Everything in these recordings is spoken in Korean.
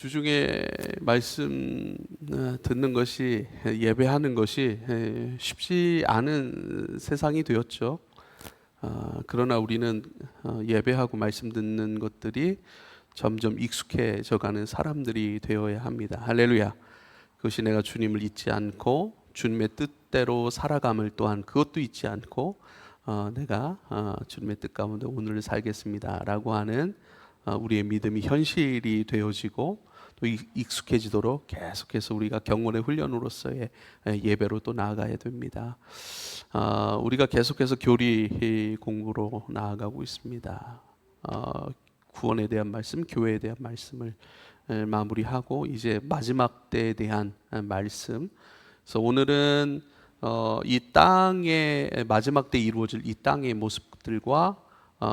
주중에 말씀 듣는 것이, 예배하는 것이 쉽지 않은 세상이 되었죠. 그러나 우리는 예배하고 말씀 듣는 것들이 점점 익숙해져 가는 사람들이 되어야 합니다. 할렐루야. 그것이 내가 주님을 잊지 않고 주님의 뜻대로 살아감을 또한 그것도 잊지 않고 내가 주님의 뜻 가운데 오늘을 살겠습니다 라고 하는 우리의 믿음이 현실이 되어지고 또 익숙해지도록 계속해서 우리가 경건의 훈련으로서의 예배로 또 나아가야 됩니다. 우리가 계속해서 교리 공부로 나아가고 있습니다. 구원에 대한 말씀, 교회에 대한 말씀을 마무리하고 이제 마지막 때에 대한 말씀. 그래서 오늘은 이 땅의 마지막 때 이루어질 이 땅의 모습들과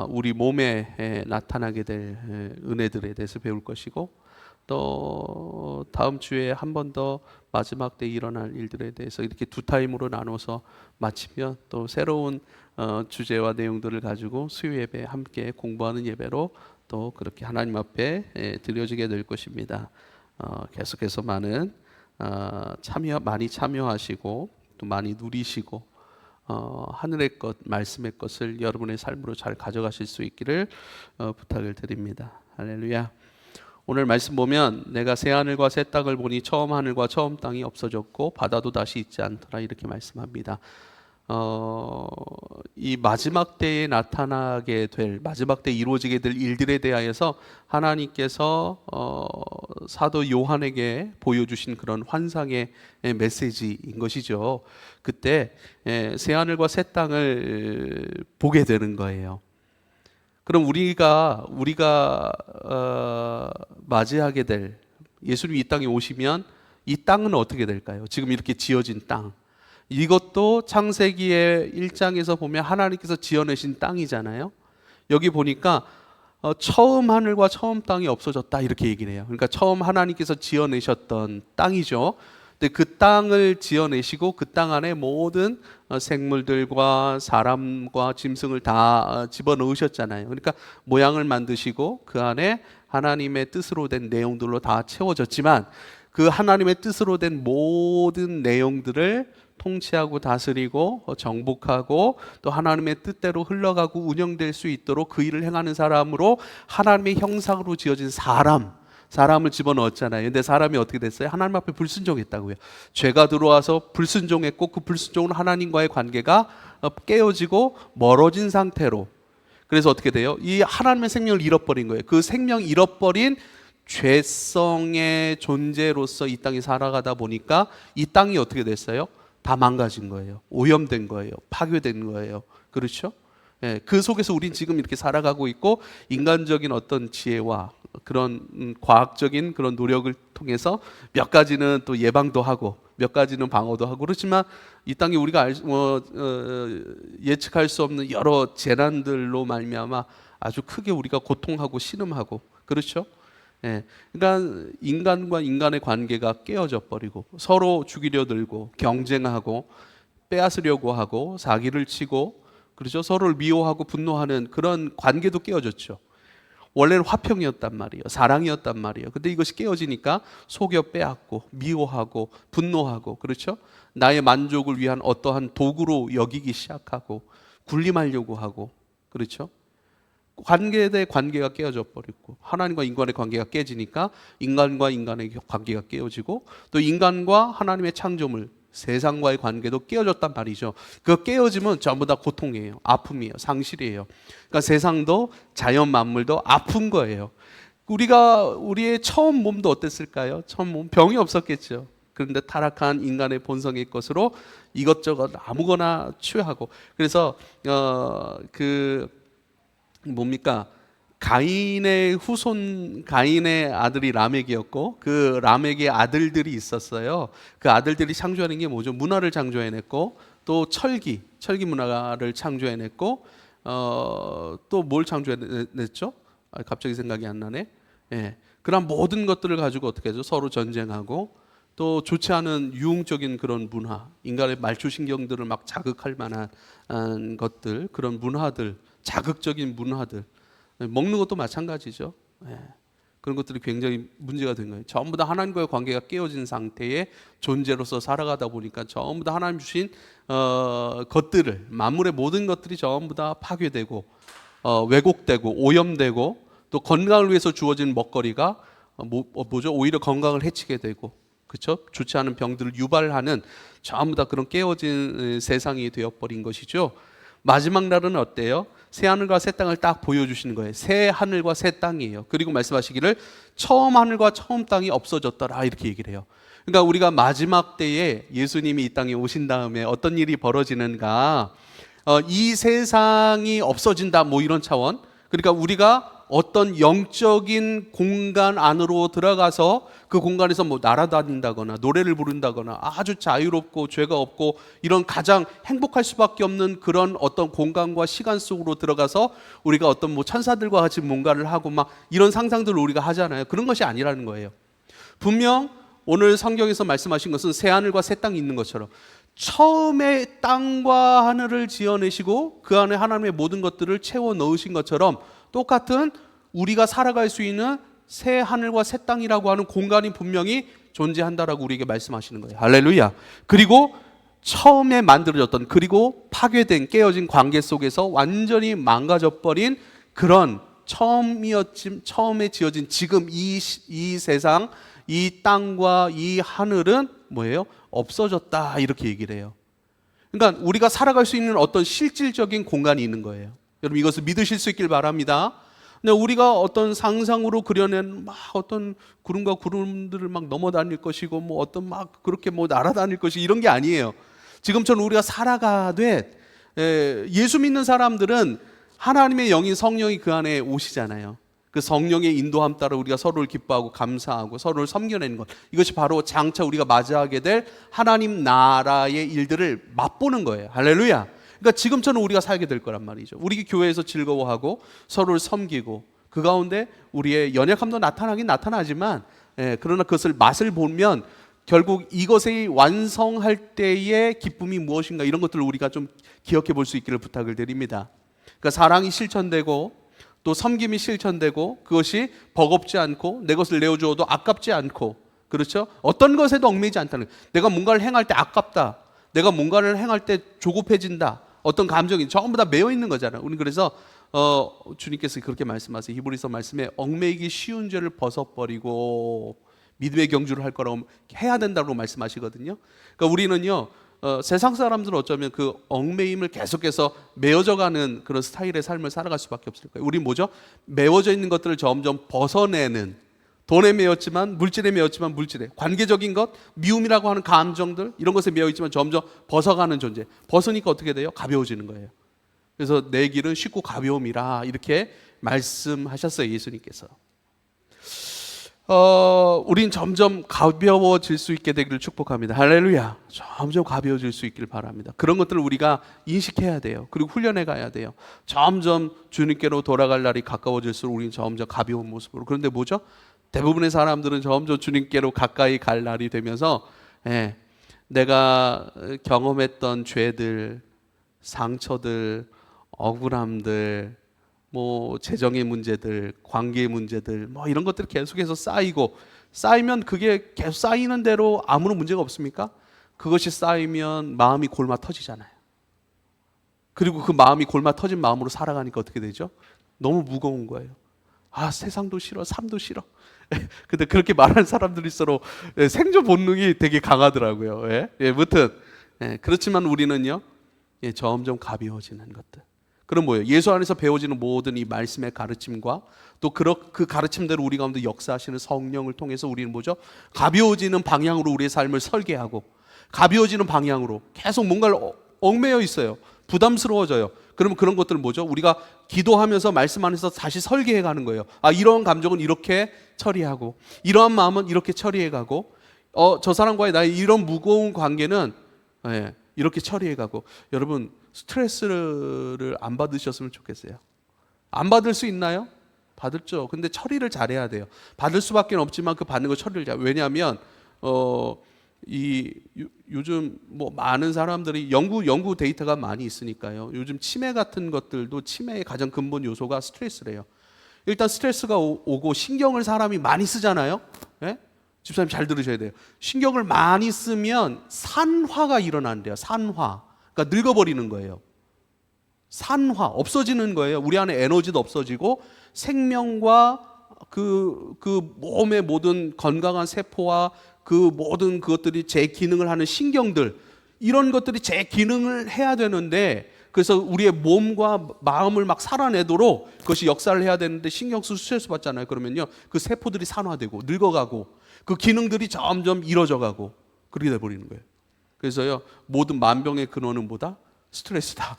우리 몸에 나타나게 될 은혜들에 대해서 배울 것이고, 또 다음 주에 한 번 더 마지막 때 일어날 일들에 대해서 이렇게 두 타임으로 나눠서 마치면 또 새로운 주제와 내용들을 가지고 수요 예배 함께 공부하는 예배로 또 그렇게 하나님 앞에 드려지게 될 것입니다. 계속해서 많은 많이 참여하시고 또 많이 누리시고 하늘의 것, 말씀의 것을 여러분의 삶으로 잘 가져가실 수 있기를 부탁을 드립니다. 할렐루야. 오늘 말씀 보면 내가 새 하늘과 새 땅을 보니 처음 하늘과 처음 땅이 없어졌고 바다도 다시 있지 않더라 이렇게 말씀합니다. 이 마지막 때에 나타나게 될, 마지막 때 이루어지게 될 일들에 대하여서 하나님께서 사도 요한에게 보여주신 그런 환상의 메시지인 것이죠. 그때 새 하늘과 새 땅을 보게 되는 거예요. 그럼 우리가 맞이하게 될, 예수님이 이 땅에 오시면 이 땅은 어떻게 될까요? 지금 이렇게 지어진 땅, 이것도 창세기의 1장에서 보면 하나님께서 지어내신 땅이잖아요. 여기 보니까 처음 하늘과 처음 땅이 없어졌다 이렇게 얘기를 해요. 그러니까 처음 하나님께서 지어내셨던 땅이죠. 근데 그 땅을 지어내시고 그 땅 안에 모든 생물들과 사람과 짐승을 다 집어넣으셨잖아요. 그러니까 모양을 만드시고 그 안에 하나님의 뜻으로 된 내용들로 다 채워졌지만 그 하나님의 뜻으로 된 모든 내용들을 통치하고 다스리고 정복하고 또 하나님의 뜻대로 흘러가고 운영될 수 있도록 그 일을 행하는 사람으로 하나님의 형상으로 지어진 사람을 집어넣었잖아요. 근데 사람이 어떻게 됐어요? 하나님 앞에 불순종했다고요. 죄가 들어와서 불순종했고 그 불순종은 하나님과의 관계가 깨어지고 멀어진 상태로, 그래서 어떻게 돼요? 이 하나님의 생명을 잃어버린 거예요. 그 생명 잃어버린 죄성의 존재로서 이 땅에 살아가다 보니까 이 땅이 어떻게 됐어요? 다 망가진 거예요. 오염된 거예요. 파괴된 거예요. 그렇죠? 그 속에서 우린 지금 이렇게 살아가고 있고, 인간적인 어떤 지혜와 그런 과학적인 그런 노력을 통해서 몇 가지는 또 예방도 하고 몇 가지는 방어도 하고, 그렇지만 이 땅에 우리가 예측할 수 없는 여러 재난들로 말미암아 아주 크게 우리가 고통하고 신음하고, 그렇죠? 그러니까 인간과 인간의 관계가 깨어져 버리고 서로 죽이려 들고 경쟁하고 빼앗으려고 하고 사기를 치고, 그렇죠? 서로를 미워하고 분노하는 그런 관계도 깨어졌죠. 원래는 화평이었단 말이에요. 사랑이었단 말이에요. 근데 이것이 깨어지니까 속여 빼앗고 미워하고 분노하고, 그렇죠? 나의 만족을 위한 어떠한 도구로 여기기 시작하고 군림하려고 하고, 그렇죠? 관계에 대해 관계가 깨어져 버리고 하나님과 인간의 관계가 깨지니까 인간과 인간의 관계가 깨어지고 또 인간과 하나님의 창조물 세상과의 관계도 깨어졌단 말이죠. 그 깨어지면 전부 다 고통이에요. 아픔이에요. 상실이에요. 그러니까 세상도 자연 만물도 아픈 거예요. 우리의 처음 몸도 어땠을까요? 처음 몸 병이 없었겠죠. 그런데 타락한 인간의 본성의 것으로 이것저것 아무거나 취하고, 그래서 가인의 후손, 가인의 아들이 라멕이었고 그 라멕의 아들들이 있었어요. 그 아들들이 창조하는 게 뭐죠? 문화를 창조해냈고 또 철기 문화를 창조해냈고 또 뭘 창조해냈죠? 갑자기 생각이 안 나네. 그런 모든 것들을 가지고 어떻게 하죠? 서로 전쟁하고 또 좋지 않은 유흥적인 그런 문화, 인간의 말초신경들을 막 자극할 만한 것들, 그런 문화들, 자극적인 문화들, 먹는 것도 마찬가지죠. 그런 것들이 굉장히 문제가 된 거예요. 전부 다 하나님과의 관계가 깨어진 상태의 존재로서 살아가다 보니까 전부 다 하나님 주신 것들을, 만물의 모든 것들이 전부 다 파괴되고 왜곡되고 오염되고, 또 건강을 위해서 주어진 먹거리가 오히려 건강을 해치게 되고, 그렇죠? 좋지 않은 병들을 유발하는 전부 다 그런 깨어진 세상이 되어버린 것이죠. 마지막 날은 어때요? 새 하늘과 새 땅을 딱 보여주시는 거예요. 새 하늘과 새 땅이에요. 그리고 말씀하시기를 처음 하늘과 처음 땅이 없어졌더라, 이렇게 얘기를 해요. 그러니까 우리가 마지막 때에 예수님이 이 땅에 오신 다음에 어떤 일이 벌어지는가, 이 세상이 없어진다, 뭐 이런 차원. 그러니까 우리가 어떤 영적인 공간 안으로 들어가서 그 공간에서 뭐 날아다닌다거나 노래를 부른다거나 아주 자유롭고 죄가 없고 이런 가장 행복할 수밖에 없는 그런 어떤 공간과 시간 속으로 들어가서 우리가 어떤 뭐 천사들과 같이 뭔가를 하고 막 이런 상상들을 우리가 하잖아요. 그런 것이 아니라는 거예요. 분명 오늘 성경에서 말씀하신 것은 새 하늘과 새 땅이 있는 것처럼 처음에 땅과 하늘을 지어내시고 그 안에 하나님의 모든 것들을 채워 넣으신 것처럼 똑같은 우리가 살아갈 수 있는 새 하늘과 새 땅이라고 하는 공간이 분명히 존재한다라고 우리에게 말씀하시는 거예요. 할렐루야. 그리고 처음에 만들어졌던, 그리고 파괴된 깨어진 관계 속에서 완전히 망가져버린 그런 처음에 지어진 지금 이 세상, 이 땅과 이 하늘은 뭐예요? 없어졌다, 이렇게 얘기를 해요. 그러니까 우리가 살아갈 수 있는 어떤 실질적인 공간이 있는 거예요. 여러분, 이것을 믿으실 수 있길 바랍니다. 근데 우리가 어떤 상상으로 그려낸 막 어떤 구름과 구름들을 막 넘어다닐 것이고 뭐 어떤 막 그렇게 뭐 날아다닐 것이, 이런 게 아니에요. 지금처럼 우리가 살아가되 예수 믿는 사람들은 하나님의 영인 성령이 그 안에 오시잖아요. 그 성령의 인도함 따라 우리가 서로를 기뻐하고 감사하고 서로를 섬겨내는 것, 이것이 바로 장차 우리가 맞이하게 될 하나님 나라의 일들을 맛보는 거예요. 할렐루야. 그러니까 지금처럼 우리가 살게 될 거란 말이죠. 우리 교회에서 즐거워하고 서로를 섬기고 그 가운데 우리의 연약함도 나타나긴 나타나지만, 그러나 그것을 맛을 보면 결국 이것의 완성할 때의 기쁨이 무엇인가, 이런 것들을 우리가 좀 기억해 볼 수 있기를 부탁을 드립니다. 그러니까 사랑이 실천되고 또 섬김이 실천되고 그것이 버겁지 않고 내 것을 내어주어도 아깝지 않고, 그렇죠? 어떤 것에도 얽매이지 않다는 거예요. 내가 뭔가를 행할 때 아깝다, 내가 뭔가를 행할 때 조급해진다, 어떤 감정이 전부 다 매여 있는 거잖아요. 우리 그래서 주님께서 그렇게 말씀하세요. 히브리서 말씀에 얽매이기 쉬운 죄를 벗어버리고 믿음의 경주를 할 거라고 해야 된다고 말씀하시거든요. 그러니까 우리는요, 세상 사람들은 어쩌면 그 얽매임을 계속해서 메어져가는 그런 스타일의 삶을 살아갈 수밖에 없을 거예요. 우리 뭐죠? 메워져 있는 것들을 점점 벗어내는, 돈에 매였지만 물질에 매였지만 물질에, 관계적인 것, 미움이라고 하는 감정들, 이런 것에 매여 있지만 점점 벗어가는 존재. 벗으니까 어떻게 돼요? 가벼워지는 거예요. 그래서 내 길은 쉽고 가벼움이라, 이렇게 말씀하셨어요, 예수님께서. 우린 점점 가벼워질 수 있게 되기를 축복합니다. 할렐루야. 점점 가벼워질 수 있기를 바랍니다. 그런 것들을 우리가 인식해야 돼요. 그리고 훈련해 가야 돼요. 점점 주님께로 돌아갈 날이 가까워질수록 우리는 점점 가벼운 모습으로. 그런데 뭐죠? 대부분의 사람들은 점점 주님께로 가까이 갈 날이 되면서 내가 경험했던 죄들, 상처들, 억울함들, 뭐 재정의 문제들, 관계의 문제들, 뭐 이런 것들이 계속해서 쌓이면 그게 계속 쌓이는 대로 아무런 문제가 없습니까? 그것이 쌓이면 마음이 골마 터지잖아요. 그리고 그 마음이 골마 터진 마음으로 살아가니까 어떻게 되죠? 너무 무거운 거예요. 아, 세상도 싫어, 삶도 싫어. 근데 그렇게 말하는 사람들일수록 생존 본능이 되게 강하더라고요. 무튼 그렇지만 우리는요, 점점 가벼워지는 것들. 그럼 뭐예요? 예수 안에서 배워지는 모든 이 말씀의 가르침과 또 그 가르침대로 우리 가운데 역사하시는 성령을 통해서 우리는 뭐죠? 가벼워지는 방향으로 우리의 삶을 설계하고, 가벼워지는 방향으로 계속 뭔가를 얽매여 있어요. 부담스러워져요. 그러면 그런 것들은 뭐죠? 우리가 기도하면서 말씀 안에서 다시 설계해 가는 거예요. 아, 이런 감정은 이렇게 처리하고, 이러한 마음은 이렇게 처리해 가고, 저 사람과의 나의 이런 무거운 관계는 이렇게 처리해 가고. 여러분, 스트레스를 안 받으셨으면 좋겠어요. 안 받을 수 있나요? 받을죠. 근데 처리를 잘해야 돼요. 받을 수밖에 없지만 그 받는 거 처리를 잘. 왜냐하면 요즘 뭐 많은 사람들이 연구 데이터가 많이 있으니까요. 요즘 치매 같은 것들도 치매의 가장 근본 요소가 스트레스래요. 일단 스트레스가 오고 신경을 사람이 많이 쓰잖아요. 예? 집사님 잘 들으셔야 돼요. 신경을 많이 쓰면 산화가 일어난대요. 산화. 그러니까 늙어버리는 거예요. 산화, 없어지는 거예요. 우리 안에 에너지도 없어지고 생명과 그 몸의 모든 건강한 세포와 그 모든 그것들이 제 기능을 하는 신경들, 이런 것들이 제 기능을 해야 되는데, 그래서 우리의 몸과 마음을 막 살아내도록 그것이 역사를 해야 되는데 신경 쓰고 스트레스 받잖아요. 그러면요, 그 세포들이 산화되고 늙어가고 그 기능들이 점점 이뤄져 가고 그렇게 돼버리는 거예요. 그래서요, 모든 만병의 근원은 뭐다? 스트레스다.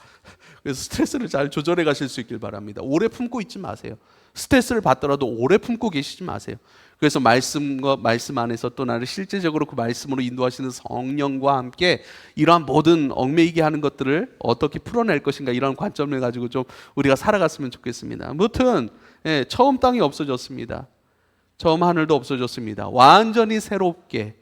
그래서 스트레스를 잘 조절해 가실 수 있길 바랍니다. 오래 품고 있지 마세요. 스트레스를 받더라도 오래 품고 계시지 마세요. 그래서 말씀 안에서 또 나를 실제적으로 그 말씀으로 인도하시는 성령과 함께 이러한 모든 얽매이게 하는 것들을 어떻게 풀어낼 것인가, 이런 관점을 가지고 좀 우리가 살아갔으면 좋겠습니다. 아무튼 처음 땅이 없어졌습니다. 처음 하늘도 없어졌습니다. 완전히 새롭게,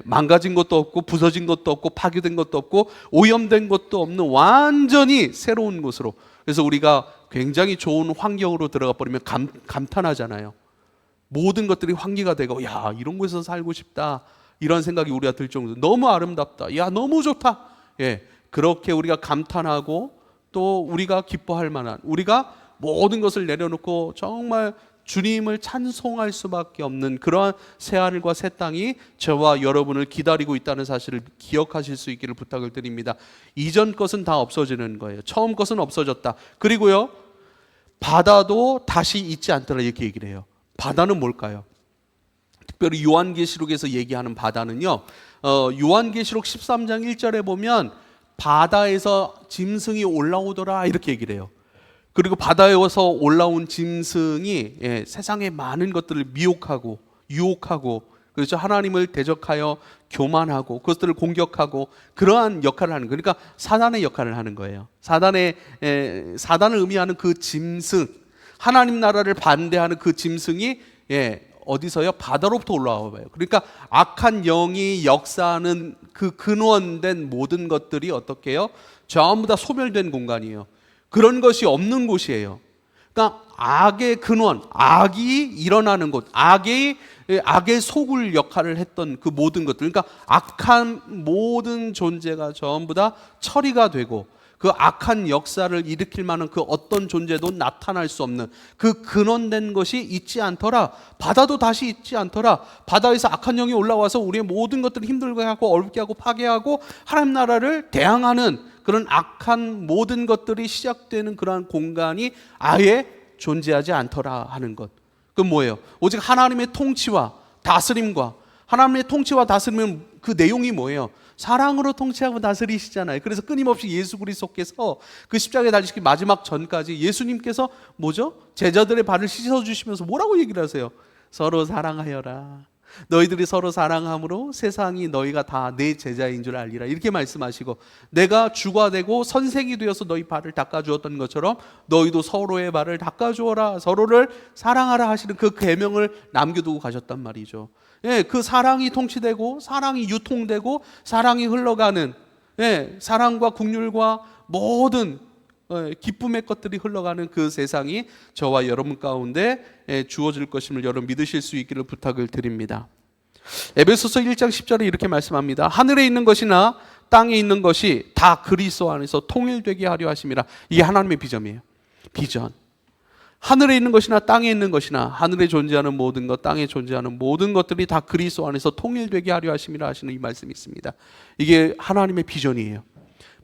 망가진 것도 없고 부서진 것도 없고 파괴된 것도 없고 오염된 것도 없는 완전히 새로운 곳으로. 그래서 우리가 굉장히 좋은 환경으로 들어가 버리면 감탄하잖아요. 모든 것들이 환기가 되고, 야, 이런 곳에서 살고 싶다, 이런 생각이 우리가 들 정도로 너무 아름답다, 야, 너무 좋다, 그렇게 우리가 감탄하고 또 우리가 기뻐할 만한, 우리가 모든 것을 내려놓고 정말 주님을 찬송할 수밖에 없는 그러한 새하늘과 새 땅이 저와 여러분을 기다리고 있다는 사실을 기억하실 수 있기를 부탁을 드립니다. 이전 것은 다 없어지는 거예요. 처음 것은 없어졌다. 그리고요, 바다도 다시 있지 않더라, 이렇게 얘기를 해요. 바다는 뭘까요? 특별히 요한계시록에서 얘기하는 바다는요, 요한계시록 13장 1절에 보면 바다에서 짐승이 올라오더라, 이렇게 얘기를 해요. 그리고 바다에서 올라온 짐승이 세상의 많은 것들을 미혹하고 유혹하고, 그렇죠, 하나님을 대적하여 교만하고 그것들을 공격하고 그러한 역할을 하는 거예요. 그러니까 사단의 역할을 하는 거예요. 사단을 의미하는 그 짐승, 하나님 나라를 반대하는 그 짐승이 어디서요? 바다로부터 올라와 봐요. 그러니까 악한 영이 역사하는 그 근원된 모든 것들이 어떻게 해요? 전부 다 소멸된 공간이에요. 그런 것이 없는 곳이에요. 그러니까 악의 근원, 악이 일어나는 곳, 악의 속을 역할을 했던 그 모든 것들, 그러니까 악한 모든 존재가 전부 다 처리가 되고, 그 악한 역사를 일으킬 만한 그 어떤 존재도 나타날 수 없는 그 근원된 것이 있지 않더라. 바다도 다시 있지 않더라. 바다에서 악한 영이 올라와서 우리의 모든 것들을 힘들게 하고 어렵게 하고 파괴하고 하나님 나라를 대항하는 그런 악한 모든 것들이 시작되는 그러한 공간이 아예 존재하지 않더라 하는 것. 그건 뭐예요? 오직 하나님의 통치와 다스림과, 하나님의 통치와 다스림은 그 내용이 뭐예요? 사랑으로 통치하고 다스리시잖아요. 그래서 끊임없이 예수 그리스도께서 그 십자가에 달리시기 마지막 전까지 예수님께서 뭐죠? 제자들의 발을 씻어주시면서 뭐라고 얘기를 하세요? 서로 사랑하여라. 너희들이 서로 사랑함으로 세상이 너희가 다 내 제자인 줄 알리라, 이렇게 말씀하시고, 내가 주가 되고 선생이 되어서 너희 발을 닦아주었던 것처럼 너희도 서로의 발을 닦아주어라, 서로를 사랑하라 하시는 그 계명을 남겨두고 가셨단 말이죠. 그 사랑이 통치되고 사랑이 유통되고 사랑이 흘러가는, 사랑과 긍휼과 모든 기쁨의 것들이 흘러가는 그 세상이 저와 여러분 가운데 주어질 것임을 여러분 믿으실 수 있기를 부탁을 드립니다. 에베소서 1장 10절에 이렇게 말씀합니다. 하늘에 있는 것이나 땅에 있는 것이 다 그리스도 안에서 통일되게 하려 하심이라. 이게 하나님의 비전이에요. 비전. 하늘에 있는 것이나 땅에 있는 것이나, 하늘에 존재하는 모든 것, 땅에 존재하는 모든 것들이 다 그리스도 안에서 통일되게 하려 하심이라 하시는 이 말씀이 있습니다. 이게 하나님의 비전이에요.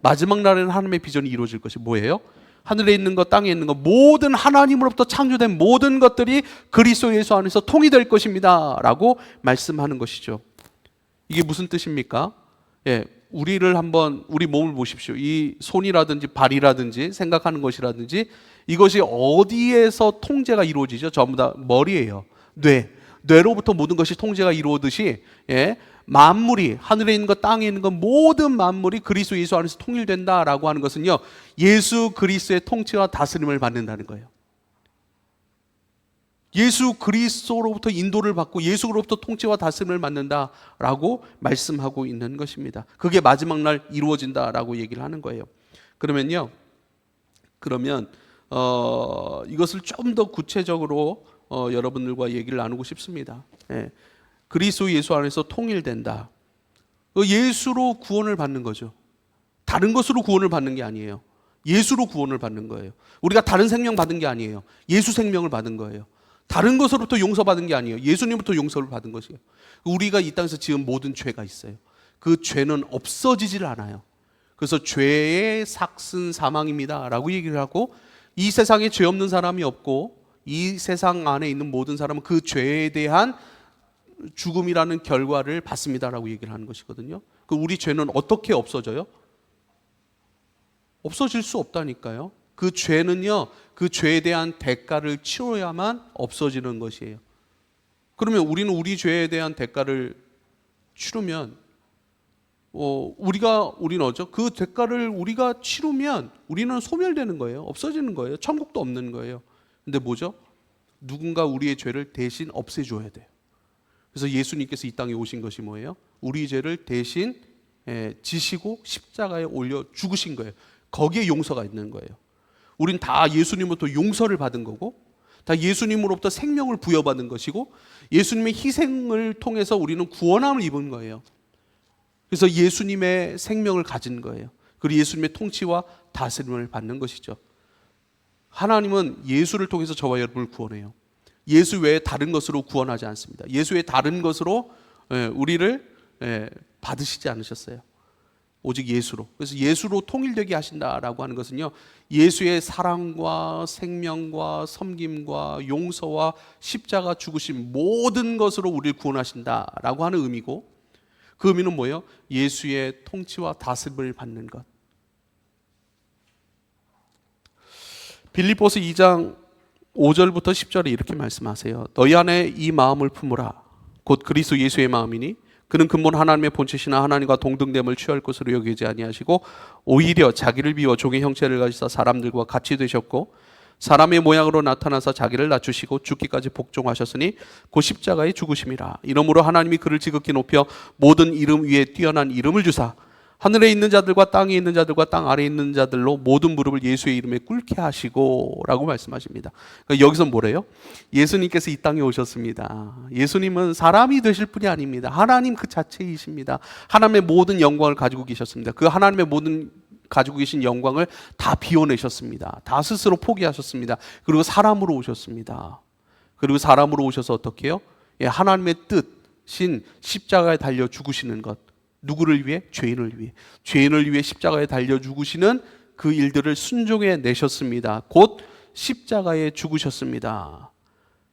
마지막 날에는 하나님의 비전이 이루어질 것이 뭐예요? 하늘에 있는 것, 땅에 있는 것, 모든 하나님으로부터 창조된 모든 것들이 그리스도 예수 안에서 통일될 것입니다 라고 말씀하는 것이죠. 이게 무슨 뜻입니까? 우리를 한번, 우리 몸을 보십시오. 이 손이라든지 발이라든지 생각하는 것이라든지 이것이 어디에서 통제가 이루어지죠? 전부 다 머리예요. 뇌로부터 모든 것이 통제가 이루어듯이, 만물이, 하늘에 있는 것, 땅에 있는 것, 모든 만물이 그리스도 예수 안에서 통일된다라고 하는 것은요, 예수 그리스도의 통치와 다스림을 받는다는 거예요. 예수 그리스도로부터 인도를 받고 예수로부터 통치와 다스림을 받는다라고 말씀하고 있는 것입니다. 그게 마지막 날 이루어진다라고 얘기를 하는 거예요. 그러면 이것을 좀 더 구체적으로 여러분들과 얘기를 나누고 싶습니다. 예. 그리스도 예수 안에서 통일된다. 예수로 구원을 받는 거죠. 다른 것으로 구원을 받는 게 아니에요. 예수로 구원을 받는 거예요. 우리가 다른 생명 받은 게 아니에요. 예수 생명을 받은 거예요. 다른 것으로부터 용서받은 게 아니에요. 예수님부터 용서를 받은 것이에요. 우리가 이 땅에서 지은 모든 죄가 있어요. 그 죄는 없어지질 않아요. 그래서 죄의 삭은 사망입니다 라고 얘기를 하고, 이 세상에 죄 없는 사람이 없고 이 세상 안에 있는 모든 사람은 그 죄에 대한 죽음이라는 결과를 받습니다라고 얘기를 하는 것이거든요. 그 우리 죄는 어떻게 없어져요? 없어질 수 없다니까요. 그 죄는요, 그 죄에 대한 대가를 치러야만 없어지는 것이에요. 그러면 우리는 우리 죄에 대한 대가를 치르면 우리는 어죠? 그 대가를 우리가 치르면 우리는 소멸되는 거예요. 없어지는 거예요. 천국도 없는 거예요. 근데 뭐죠? 누군가 우리의 죄를 대신 없애줘야 돼요. 그래서 예수님께서 이 땅에 오신 것이 뭐예요? 우리 죄를 대신 지시고 십자가에 올려 죽으신 거예요. 거기에 용서가 있는 거예요. 우린 다 예수님으로부터 용서를 받은 거고, 다 예수님으로부터 생명을 부여받은 것이고, 예수님의 희생을 통해서 우리는 구원함을 입은 거예요. 그래서 예수님의 생명을 가진 거예요. 그리고 예수님의 통치와 다스림을 받는 것이죠. 하나님은 예수를 통해서 저와 여러분을 구원해요. 예수 외에 다른 것으로 구원하지 않습니다. 예수 외에 다른 것으로 우리를 받으시지 않으셨어요. 오직 예수로. 그래서 예수로 통일되게 하신다라고 하는 것은요, 예수의 사랑과 생명과 섬김과 용서와 십자가 죽으심 모든 것으로 우리를 구원하신다라고 하는 의미고, 그 의미는 뭐예요? 예수의 통치와 다스림을 받는 것. 빌립보서 2장 5절부터 10절에 이렇게 말씀하세요. 너희 안에 이 마음을 품으라. 곧 그리스도 예수의 마음이니 그는 근본 하나님의 본체시나 하나님과 동등됨을 취할 것으로 여기지 아니하시고 오히려 자기를 비워 종의 형체를 가지사 사람들과 같이 되셨고 사람의 모양으로 나타나서 자기를 낮추시고 죽기까지 복종하셨으니 곧 십자가의 죽으심이라. 이러므로 하나님이 그를 지극히 높여 모든 이름 위에 뛰어난 이름을 주사 하늘에 있는 자들과 땅에 있는 자들과 땅 아래에 있는 자들로 모든 무릎을 예수의 이름에 꿇게 하시고 라고 말씀하십니다. 그러니까 여기서 뭐래요? 예수님께서 이 땅에 오셨습니다. 예수님은 사람이 되실 분이 아닙니다. 하나님 그 자체이십니다. 하나님의 모든 영광을 가지고 계셨습니다. 그 하나님의 모든 가지고 계신 영광을 다 비워내셨습니다. 다 스스로 포기하셨습니다. 그리고 사람으로 오셨습니다. 그리고 사람으로 오셔서 어떻게 해요? 하나님의 뜻인 십자가에 달려 죽으시는 것. 누구를 위해? 죄인을 위해. 죄인을 위해 십자가에 달려 죽으시는 그 일들을 순종해 내셨습니다. 곧 십자가에 죽으셨습니다.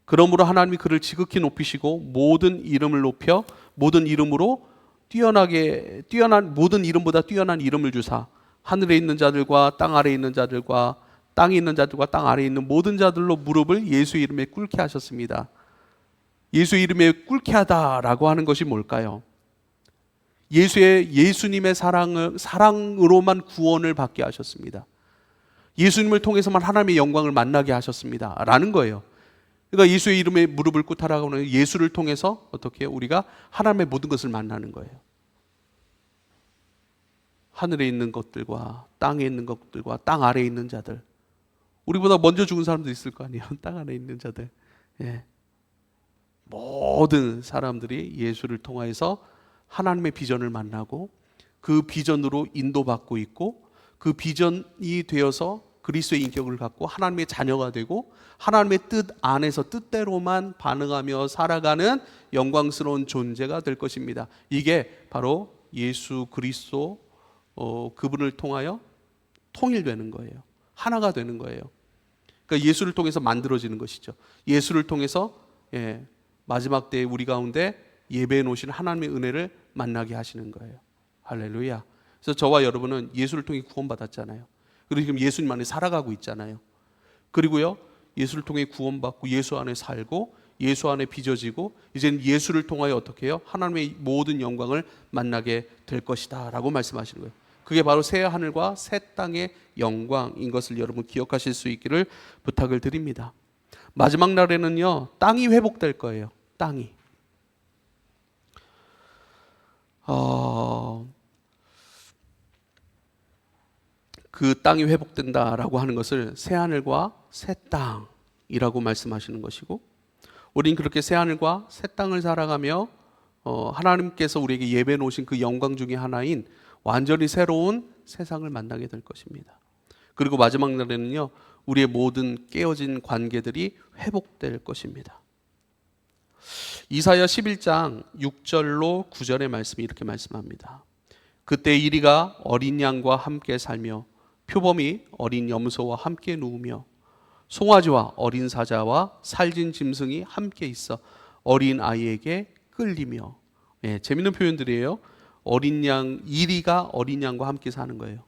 그러므로 하나님이 그를 지극히 높이시고 모든 이름을 높여 모든 이름으로 뛰어난 모든 이름보다 뛰어난 이름을 주사 하늘에 있는 자들과 땅 아래에 있는 자들과 땅에 있는 자들과 땅 아래에 있는 모든 자들로 무릎을 예수의 이름에 꿇게 하셨습니다. 예수의 이름에 꿇게 하다라고 하는 것이 뭘까요? 예수님의 사랑으로만 구원을 받게 하셨습니다. 예수님을 통해서만 하나님의 영광을 만나게 하셨습니다 라는 거예요. 그러니까 예수의 이름에 무릎을 꿇다라고 하는 예수를 통해서 어떻게 해요? 우리가 하나님의 모든 것을 만나는 거예요. 하늘에 있는 것들과 땅에 있는 것들과 땅 아래에 있는 자들, 우리보다 먼저 죽은 사람도 있을 거 아니에요. 땅 안에 있는 자들, 모든 사람들이 예수를 통하여서 하나님의 비전을 만나고 그 비전으로 인도받고 있고 그 비전이 되어서 그리스도의 인격을 갖고 하나님의 자녀가 되고 하나님의 뜻 안에서 뜻대로만 반응하며 살아가는 영광스러운 존재가 될 것입니다. 이게 바로 예수 그리스도 그분을 통하여 통일되는 거예요. 하나가 되는 거예요. 그러니까 예수를 통해서 만들어지는 것이죠. 예수를 통해서 마지막 때에 우리 가운데 예배해 놓으신 하나님의 은혜를 만나게 하시는 거예요. 할렐루야. 그래서 저와 여러분은 예수를 통해 구원받았잖아요. 그리고 지금 예수님 안에 살아가고 있잖아요. 그리고요, 예수를 통해 구원받고 예수 안에 살고 예수 안에 빚어지고 이제는 예수를 통하여 어떻게 해요? 하나님의 모든 영광을 만나게 될 것이다 라고 말씀하시는 거예요. 그게 바로 새 하늘과 새 땅의 영광인 것을 여러분 기억하실 수 있기를 부탁을 드립니다. 마지막 날에는요, 땅이 회복될 거예요. 땅이. 그 땅이 회복된다라고 하는 것을 새하늘과 새 땅이라고 말씀하시는 것이고, 우린 그렇게 새하늘과 새 땅을 살아가며 하나님께서 우리에게 예배해 놓으신 그 영광 중에 하나인 완전히 새로운 세상을 만나게 될 것입니다. 그리고 마지막 날에는요, 우리의 모든 깨어진 관계들이 회복될 것입니다. 이사야 11장 6절로 9절의 말씀이 이렇게 말씀합니다. 그때 이리가 어린 양과 함께 살며 표범이 어린 염소와 함께 누우며 송아지와 어린 사자와 살진 짐승이 함께 있어 어린 아이에게 끌리며. 재밌는 표현들이에요. 어린 양, 이리가 어린 양과 함께 사는 거예요.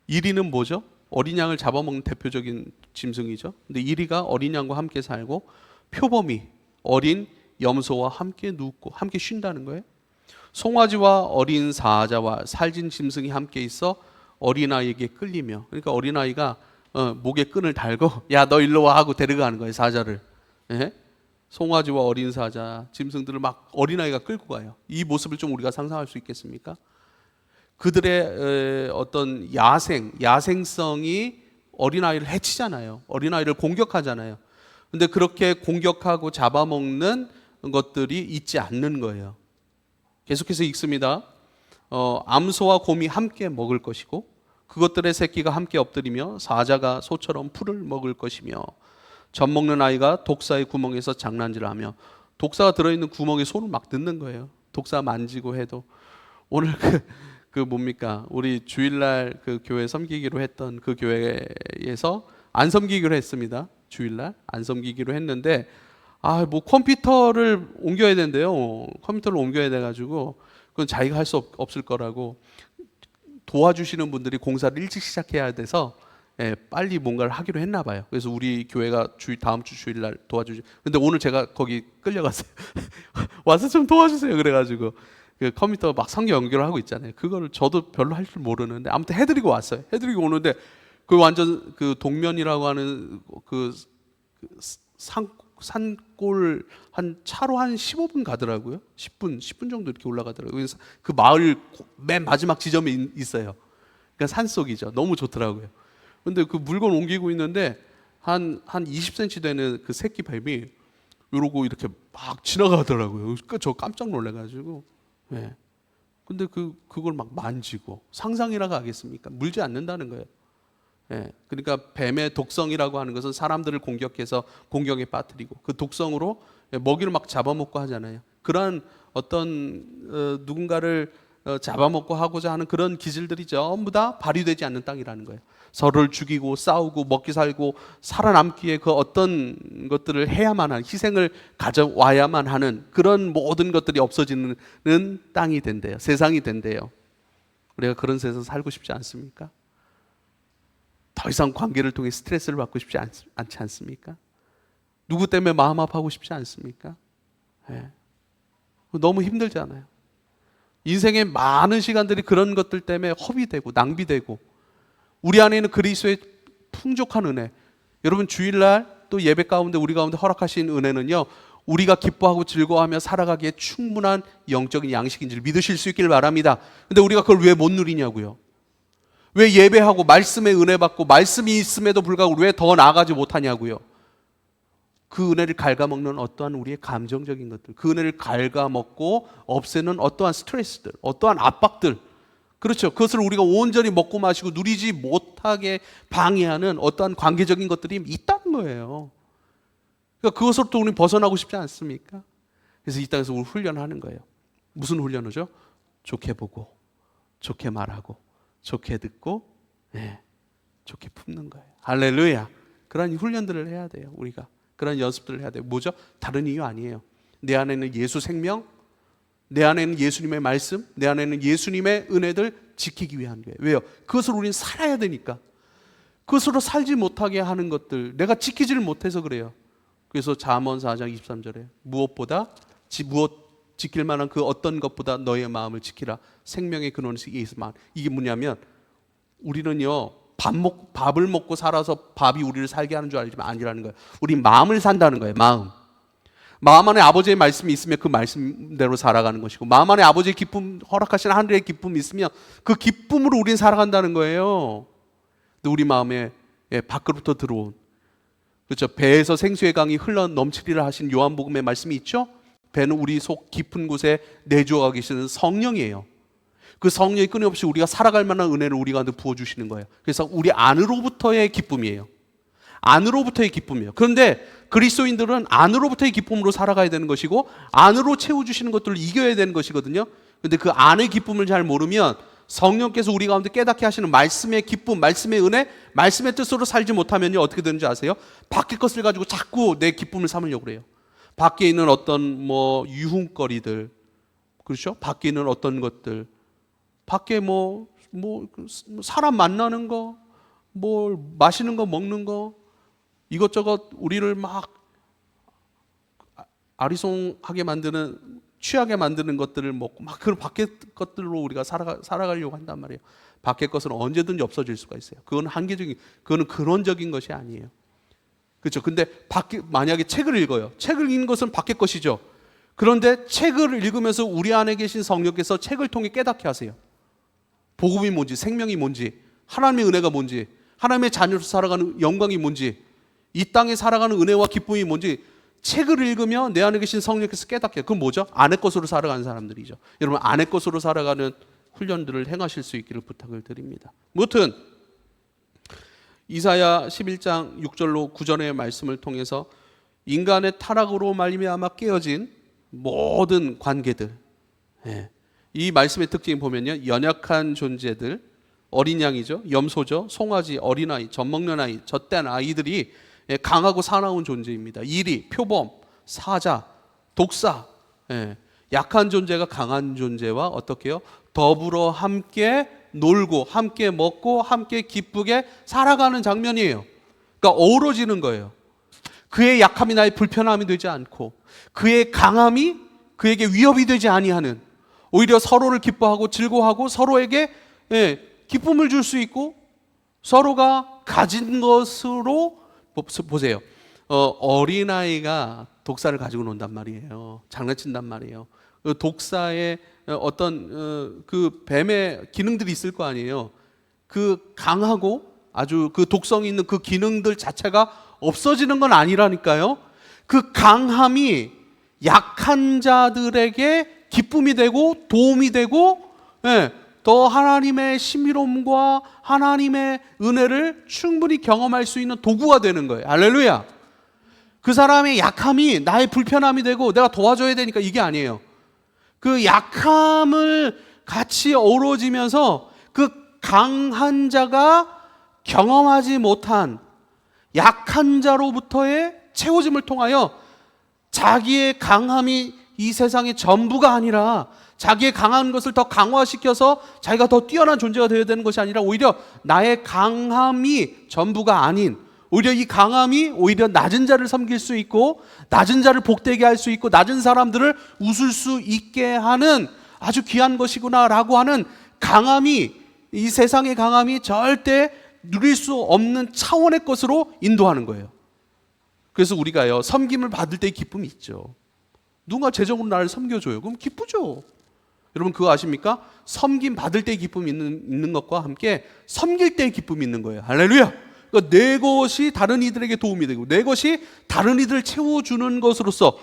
이리는 뭐죠? 어린 양을 잡아먹는 대표적인 짐승이죠. 근데 이리가 어린 양과 함께 살고 표범이 어린 염소와 함께 눕고 함께 쉰다는 거예요. 송아지와 어린 사자와 살진 짐승이 함께 있어 어린아이에게 끌리며. 그러니까 어린아이가 목에 끈을 달고 야 너 일로 와 하고 데려가는 거예요, 사자를. 송아지와 어린 사자, 짐승들을 막 어린아이가 끌고 가요. 이 모습을 좀 우리가 상상할 수 있겠습니까? 그들의 어떤 야생성이 어린아이를 해치잖아요. 어린아이를 공격하잖아요. 근데 그렇게 공격하고 잡아먹는 것들이 있지 않는 거예요. 계속해서 읽습니다. 암소와 곰이 함께 먹을 것이고 그것들의 새끼가 함께 엎드리며 사자가 소처럼 풀을 먹을 것이며 젖 먹는 아이가 독사의 구멍에서 장난질을 하며. 독사가 들어있는 구멍에 손을 막 넣는 거예요. 독사 만지고 해도. 오늘 그 뭡니까? 우리 주일날 그 교회 섬기기로 했던 그 교회에서 안 섬기기로 했습니다. 주일날 안 섬기기로 했는데 뭐 컴퓨터를 옮겨야 된대요. 컴퓨터를 옮겨야 돼가지고 그건 자기가 할 수 없을 거라고 도와주시는 분들이 공사를 일찍 시작해야 돼서 빨리 뭔가를 하기로 했나 봐요. 그래서 우리 교회가 다음 주 주일날 도와주시. 근데 오늘 제가 거기 끌려갔어요. 와서 좀 도와주세요. 그래가지고 그 컴퓨터 막 성경 연결을 하고 있잖아요. 그거를 저도 별로 할 줄 모르는데 아무튼 해드리고 왔어요. 해드리고 오는데 그 완전 그 동면이라고 하는 그 산골 한 차로 한 15분 가더라고요. 10분 정도 이렇게 올라가더라고요. 그래서 그 마을 맨 마지막 지점에 있어요. 그러니까 산속이죠. 너무 좋더라고요. 근데 그 물건 옮기고 있는데 한 20cm 되는 그 새끼 뱀이 이러고 이렇게 막 지나가더라고요. 저 깜짝 놀래가지고. 근데 그걸 막 만지고 상상이라고 하겠습니까? 물지 않는다는 거예요. 그러니까 뱀의 독성이라고 하는 것은 사람들을 공격해서 공격에 빠뜨리고 그 독성으로 먹이를 막 잡아먹고 하잖아요. 그러한 어떤 누군가를 잡아먹고 하고자 하는 그런 기질들이 전부 다 발휘되지 않는 땅이라는 거예요. 서로를 죽이고 싸우고 먹기 살고 살아남기에 그 어떤 것들을 해야만 하는, 희생을 가져와야만 하는 그런 모든 것들이 없어지는 땅이 된대요. 세상이 된대요. 우리가 그런 세상 살고 싶지 않습니까? 더 이상 관계를 통해 스트레스를 받고 싶지 않지 않습니까? 누구 때문에 마음 아파하고 싶지 않습니까? 너무 힘들잖아요. 인생의 많은 시간들이 그런 것들 때문에 허비되고 낭비되고. 우리 안에 있는 그리스도의 풍족한 은혜, 여러분 주일날 또 예배 가운데 우리 가운데 허락하신 은혜는요, 우리가 기뻐하고 즐거워하며 살아가기에 충분한 영적인 양식인지를 믿으실 수 있기를 바랍니다. 근데 우리가 그걸 왜 못 누리냐고요? 왜 예배하고 말씀의 은혜 받고 말씀이 있음에도 불구하고 왜 더 나아가지 못하냐고요? 그 은혜를 갉아먹는 어떠한 우리의 감정적인 것들, 그 은혜를 갉아먹고 없애는 어떠한 스트레스들, 어떠한 압박들, 그렇죠. 그것을 우리가 온전히 먹고 마시고 누리지 못하게 방해하는 어떠한 관계적인 것들이 있다는 거예요. 그러니까 그것으로부터 우리는 벗어나고 싶지 않습니까? 그래서 이 땅에서 우리 훈련하는 거예요. 무슨 훈련이죠? 좋게 보고, 좋게 말하고, 좋게 듣고, 좋게 품는 거예요. 할렐루야. 그런 훈련들을 해야 돼요. 우리가 그런 연습들을 해야 돼요. 뭐죠? 다른 이유 아니에요. 내 안에는 예수 생명, 내 안에는 예수님의 말씀, 내 안에는 예수님의 은혜들 지키기 위한 거예요. 왜요? 그것을 우리는 살아야 되니까. 그것으로 살지 못하게 하는 것들, 내가 지키지를 못해서 그래요. 그래서 잠언 4장 23절에 무엇 지킬 만한 그 어떤 것보다 너의 마음을 지키라. 생명의 근원이 있으면. 이게 뭐냐면 우리는요, 밥을 먹고 살아서 밥이 우리를 살게 하는 줄 알지만 아니라는 거예요. 우리 마음을 산다는 거예요. 마음 안에 아버지의 말씀이 있으면 그 말씀대로 살아가는 것이고, 마음 안에 아버지의 기쁨, 허락하신 하늘의 기쁨이 있으면 그 기쁨으로 우린 살아간다는 거예요. 근데 우리 마음에 밖으로부터 들어온, 그렇죠, 배에서 생수의 강이 흘러 넘치리라 하신 요한복음의 말씀이 있죠. 배는 우리 속 깊은 곳에 내주어 계시는 성령이에요. 그 성령이 끊임없이 우리가 살아갈 만한 은혜를 우리 가운데 부어주시는 거예요. 그래서 우리 안으로부터의 기쁨이에요. 안으로부터의 기쁨이에요. 그런데 그리스도인들은 안으로부터의 기쁨으로 살아가야 되는 것이고, 안으로 채워주시는 것들을 이겨야 되는 것이거든요. 근데 그 안의 기쁨을 잘 모르면 성령께서 우리 가운데 깨닫게 하시는 말씀의 기쁨, 말씀의 은혜, 말씀의 뜻으로 살지 못하면 어떻게 되는지 아세요? 밖의 것을 가지고 자꾸 내 기쁨을 삼으려고 그래요. 밖에 있는 어떤 유흥거리들, 그렇죠? 밖에 있는 어떤 것들, 밖에 사람 만나는 거, 마시는 거, 먹는 거, 이것저것 우리를 막 아리송하게 만드는, 취하게 만드는 것들을 먹고 막 그런 밖의 것들로 우리가 살아가려고 한단 말이에요. 밖의 것은 언제든지 없어질 수가 있어요. 그건 한계적인, 그거는 근원적인 것이 아니에요. 그렇죠? 근데 만약에 책을 읽어요. 책을 읽는 것은 밖의 것이죠. 그런데 책을 읽으면서 우리 안에 계신 성령께서 책을 통해 깨닫게 하세요. 복음이 뭔지, 생명이 뭔지, 하나님의 은혜가 뭔지, 하나님의 자녀로 살아가는 영광이 뭔지, 이 땅에 살아가는 은혜와 기쁨이 뭔지 책을 읽으면 내 안에 계신 성령께서 깨닫게 해요. 그건 뭐죠? 안의 것으로 살아가는 사람들이죠. 여러분, 안의 것으로 살아가는 훈련들을 행하실 수 있기를 부탁을 드립니다. 무튼 이사야 11장 6절로 9절의 말씀을 통해서 인간의 타락으로 말미암아 깨어진 모든 관계들, 이 말씀의 특징이 보면요, 연약한 존재들, 어린 양이죠, 염소죠, 송아지, 어린아이, 젖먹는 아이, 젖된 아이들이 강하고 사나운 존재입니다. 이리, 표범, 사자, 독사, 약한 존재가 강한 존재와 어떻게 해요? 더불어 함께 놀고 함께 먹고 함께 기쁘게 살아가는 장면이에요. 그러니까 어우러지는 거예요. 그의 약함이 나의 불편함이 되지 않고, 그의 강함이 그에게 위협이 되지 아니하는, 오히려 서로를 기뻐하고 즐거워하고 서로에게 기쁨을 줄 수 있고, 서로가 가진 것으로, 보세요, 어린아이가 독사를 가지고 논단 말이에요. 장난친단 말이에요. 독사의 어떤 그 뱀의 기능들이 있을 거 아니에요. 그 강하고 아주 그 독성이 있는 그 기능들 자체가 없어지는 건 아니라니까요. 그 강함이 약한 자들에게 기쁨이 되고 도움이 되고, 더 하나님의 신비로움과 하나님의 은혜를 충분히 경험할 수 있는 도구가 되는 거예요. 할렐루야. 그 사람의 약함이 나의 불편함이 되고 내가 도와줘야 되니까 이게 아니에요. 그 약함을 같이 어우러지면서 그 강한 자가 경험하지 못한 약한 자로부터의 채워짐을 통하여 자기의 강함이 이 세상의 전부가 아니라 자기의 강한 것을 더 강화시켜서 자기가 더 뛰어난 존재가 되어야 되는 것이 아니라 오히려 나의 강함이 전부가 아닌, 오히려 이 강함이 오히려 낮은 자를 섬길 수 있고 낮은 자를 복되게 할 수 있고 낮은 사람들을 웃을 수 있게 하는 아주 귀한 것이구나 라고 하는 강함이, 이 세상의 강함이 절대 누릴 수 없는 차원의 것으로 인도하는 거예요. 그래서 우리가요, 섬김을 받을 때의 기쁨이 있죠. 누가 재정으로 나를 섬겨줘요. 그럼 기쁘죠. 여러분 그거 아십니까? 섬김 받을 때의 기쁨이 있는 것과 함께 섬길 때의 기쁨이 있는 거예요. 할렐루야. 그러니까 내 것이 다른 이들에게 도움이 되고 내 것이 다른 이들을 채워주는 것으로서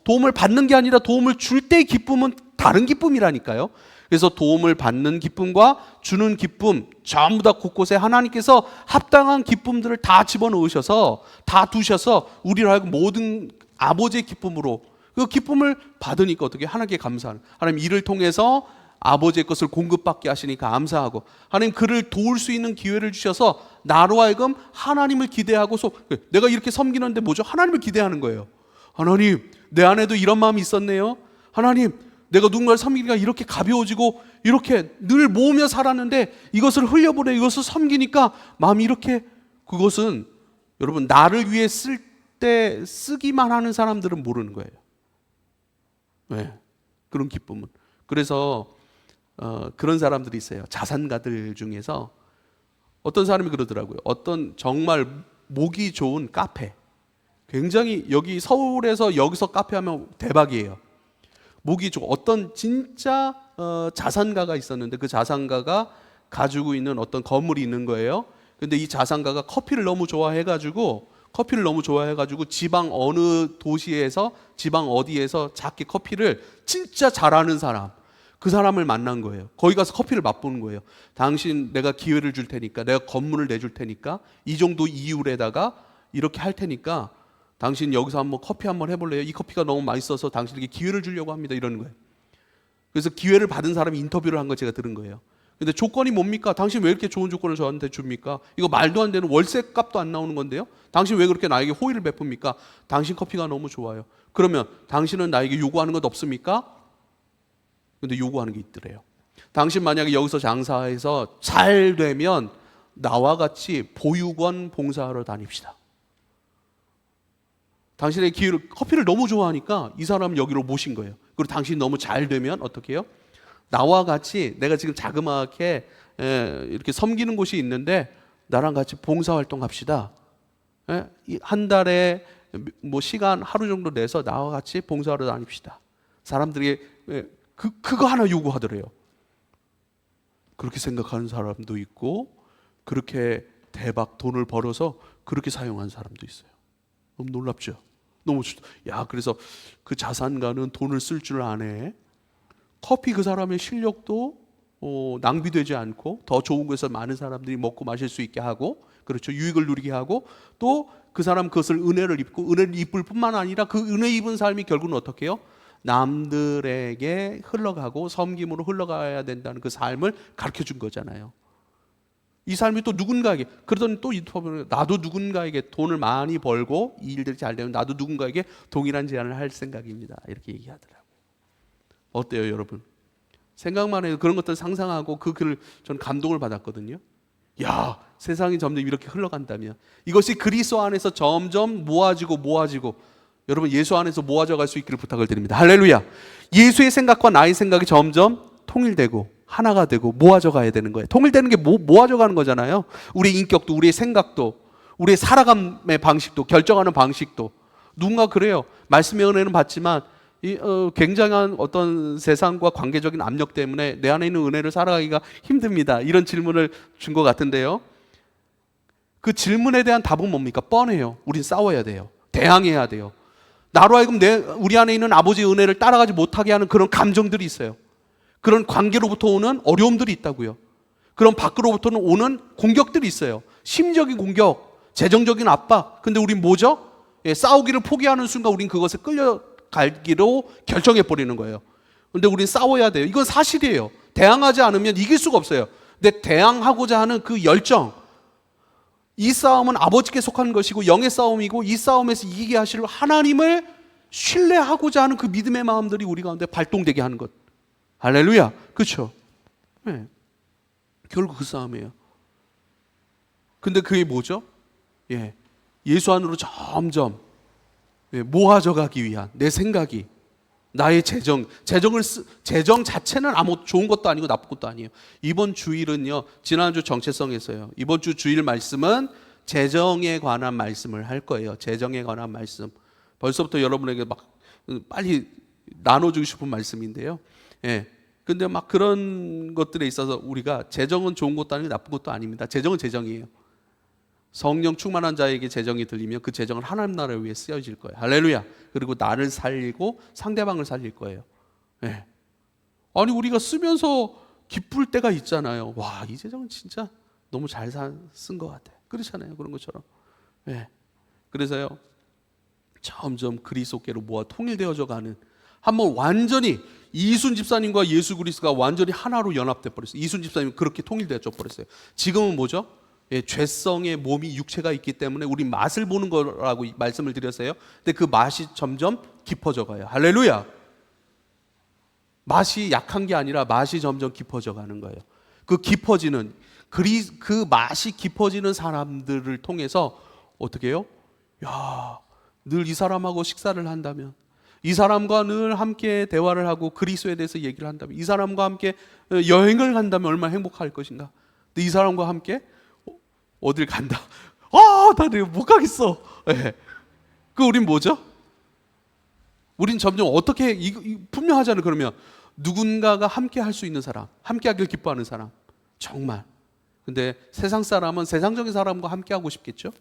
도움을 받는 게 아니라 도움을 줄 때의 기쁨은 다른 기쁨이라니까요. 그래서 도움을 받는 기쁨과 주는 기쁨 전부 다 곳곳에 하나님께서 합당한 기쁨들을 다 집어넣으셔서 다 두셔서 우리로 하여금 모든 아버지의 기쁨으로 그 기쁨을 받으니까 어떻게 하나님께 감사하는, 하나님 이를 통해서 아버지의 것을 공급받게 하시니까 감사하고, 하나님 그를 도울 수 있는 기회를 주셔서 나로 하여금 하나님을 기대하고서, 내가 이렇게 섬기는데 뭐죠? 하나님을 기대하는 거예요. 하나님 내 안에도 이런 마음이 있었네요. 하나님 내가 누군가를 섬기기가 이렇게 가벼워지고 이렇게 늘 모으며 살았는데 이것을 흘려보내, 이것을 섬기니까 마음이 이렇게, 그것은 여러분 나를 위해 쓸 때 쓰기만 하는 사람들은 모르는 거예요. 네, 그런 기쁨은. 그래서 그런 사람들이 있어요. 자산가들 중에서 어떤 사람이 그러더라고요. 어떤 정말 목이 좋은 카페, 굉장히 여기 서울에서 여기서 카페 하면 대박이에요. 목이 좋고 어떤 진짜 자산가가 있었는데 그 자산가가 가지고 있는 어떤 건물이 있는 거예요. 근데 이 자산가가 커피를 너무 좋아해가지고 지방 어느 도시에서 지방 어디에서 작게 커피를 진짜 잘하는 사람, 그 사람을 만난 거예요. 거기 가서 커피를 맛보는 거예요. 당신 내가 기회를 줄 테니까, 내가 건물을 내줄 테니까, 이 정도 이율에다가 이렇게 할 테니까 당신 여기서 한번 커피 한번 해볼래요? 이 커피가 너무 맛있어서 당신에게 기회를 주려고 합니다. 이러는 거예요. 그래서 기회를 받은 사람이 인터뷰를 한 거 제가 들은 거예요. 근데 조건이 뭡니까? 당신 왜 이렇게 좋은 조건을 저한테 줍니까? 이거 말도 안 되는 월세 값도 안 나오는 건데요. 당신 왜 그렇게 나에게 호의를 베풉니까? 당신 커피가 너무 좋아요. 그러면 당신은 나에게 요구하는 것 없습니까? 근데 요구하는 게 있더래요. 당신 만약에 여기서 장사해서 잘 되면 나와 같이 보육원 봉사하러 다닙시다. 당신의 기회를, 커피를 너무 좋아하니까 이 사람을 여기로 모신 거예요. 그리고 당신이 너무 잘 되면 어떻게 해요? 나와 같이, 내가 지금 자그마하게 이렇게 섬기는 곳이 있는데 나랑 같이 봉사활동 합시다. 한 달에 뭐 시간 하루 정도 내서 나와 같이 봉사하러 다닙시다. 사람들이 그거 하나 요구하더래요. 그렇게 생각하는 사람도 있고, 그렇게 대박 돈을 벌어서 그렇게 사용한 사람도 있어요. 너무 놀랍죠? 그래서 그 자산가는 돈을 쓸 줄 아네. 커피 그 사람의 실력도 낭비되지 않고 더 좋은 곳에서 많은 사람들이 먹고 마실 수 있게 하고, 그렇죠, 유익을 누리게 하고, 또 그 사람 그것을 은혜를 입고, 은혜를 입을 뿐만 아니라 그 은혜 입은 삶이 결국은 어떻게 해요? 남들에게 흘러가고 섬김으로 흘러가야 된다는 그 삶을 가르쳐 준 거잖아요. 이 삶이 또 누군가에게, 그러더니 또 인터뷰를, 나도 누군가에게 돈을 많이 벌고 이 일들이 잘 되면 나도 누군가에게 동일한 제안을 할 생각입니다. 이렇게 얘기하더라고요. 어때요, 여러분? 생각만 해도 그런 것들 상상하고 그 글을 저는 감동을 받았거든요. 야, 세상이 점점 이렇게 흘러간다면, 이것이 그리스도 안에서 점점 모아지고 여러분 예수 안에서 모아져 갈 수 있기를 부탁을 드립니다. 할렐루야. 예수의 생각과 나의 생각이 점점 통일되고 하나가 되고 모아져 가야 되는 거예요. 통일되는 게 모아져 가는 거잖아요. 우리의 인격도, 우리의 생각도, 우리의 살아감의 방식도, 결정하는 방식도. 누군가 그래요. 말씀의 은혜는 받지만 굉장한 어떤 세상과 관계적인 압력 때문에 내 안에 있는 은혜를 살아가기가 힘듭니다. 이런 질문을 준 것 같은데요. 그 질문에 대한 답은 뭡니까? 뻔해요. 우린 싸워야 돼요. 대항해야 돼요. 나로 하여금 우리 안에 있는 아버지의 은혜를 따라가지 못하게 하는 그런 감정들이 있어요. 그런 관계로부터 오는 어려움들이 있다고요. 그런 밖으로부터는 오는 공격들이 있어요. 심적인 공격, 재정적인 압박. 근데 우린 뭐죠? 싸우기를 포기하는 순간 우린 그것에 끌려가기로 결정해버리는 거예요. 근데 우린 싸워야 돼요. 이건 사실이에요. 대항하지 않으면 이길 수가 없어요. 근데 대항하고자 하는 그 열정, 이 싸움은 아버지께 속한 것이고 영의 싸움이고, 이 싸움에서 이기게 하실 하나님을 신뢰하고자 하는 그 믿음의 마음들이 우리 가운데 발동되게 하는 것. 할렐루야. 그렇죠? 네. 결국 그 싸움이에요. 근데 그게 뭐죠? 예수 안으로 점점 모아져 가기 위한 내 생각이, 나의 재정 자체는 아무 좋은 것도 아니고 나쁜 것도 아니에요. 이번 주일은요, 지난주 정체성에서요, 이번 주 주일 말씀은 재정에 관한 말씀을 할 거예요. 재정에 관한 말씀. 벌써부터 여러분에게 막 빨리 나눠주고 싶은 말씀인데요. 근데 막 그런 것들에 있어서 우리가, 재정은 좋은 것도 아니고 나쁜 것도 아닙니다. 재정은 재정이에요. 성령 충만한 자에게 재정이 들리면 그 재정은 하나님 나라를 위해 쓰여질 거예요. 할렐루야. 그리고 나를 살리고 상대방을 살릴 거예요. 아니 우리가 쓰면서 기쁠 때가 있잖아요. 와, 이 재정은 진짜 너무 잘 쓴 것 같아. 그렇잖아요. 그런 것처럼. 그래서요, 점점 그리스도께로 모아 통일되어져 가는, 한번 완전히 이순 집사님과 예수 그리스도가 완전히 하나로 연합돼 버렸어요. 이순 집사님 그렇게 통일되어져 버렸어요. 지금은 뭐죠? 죄성의 몸이, 육체가 있기 때문에 우리 맛을 보는 거라고 말씀을 드렸어요. 근데 그 맛이 점점 깊어져 가요. 할렐루야. 맛이 약한 게 아니라 맛이 점점 깊어져 가는 거예요. 그 깊어지는, 그 맛이 깊어지는 사람들을 통해서 어떻게 해요? 야, 늘 이 사람하고 식사를 한다면, 이 사람과 늘 함께 대화를 하고 그리스도에 대해서 얘기를 한다면, 이 사람과 함께 여행을 간다면 얼마나 행복할 것인가. 근데 이 사람과 함께 어딜 간다. 나 못 가겠어. 그 우린 뭐죠? 우린 점점 어떻게, 분명하잖아요. 그러면 누군가가 함께 할 수 있는 사람, 함께 하길 기뻐하는 사람, 정말 근데 세상 사람은 세상적인 사람과 함께 하고 싶겠죠.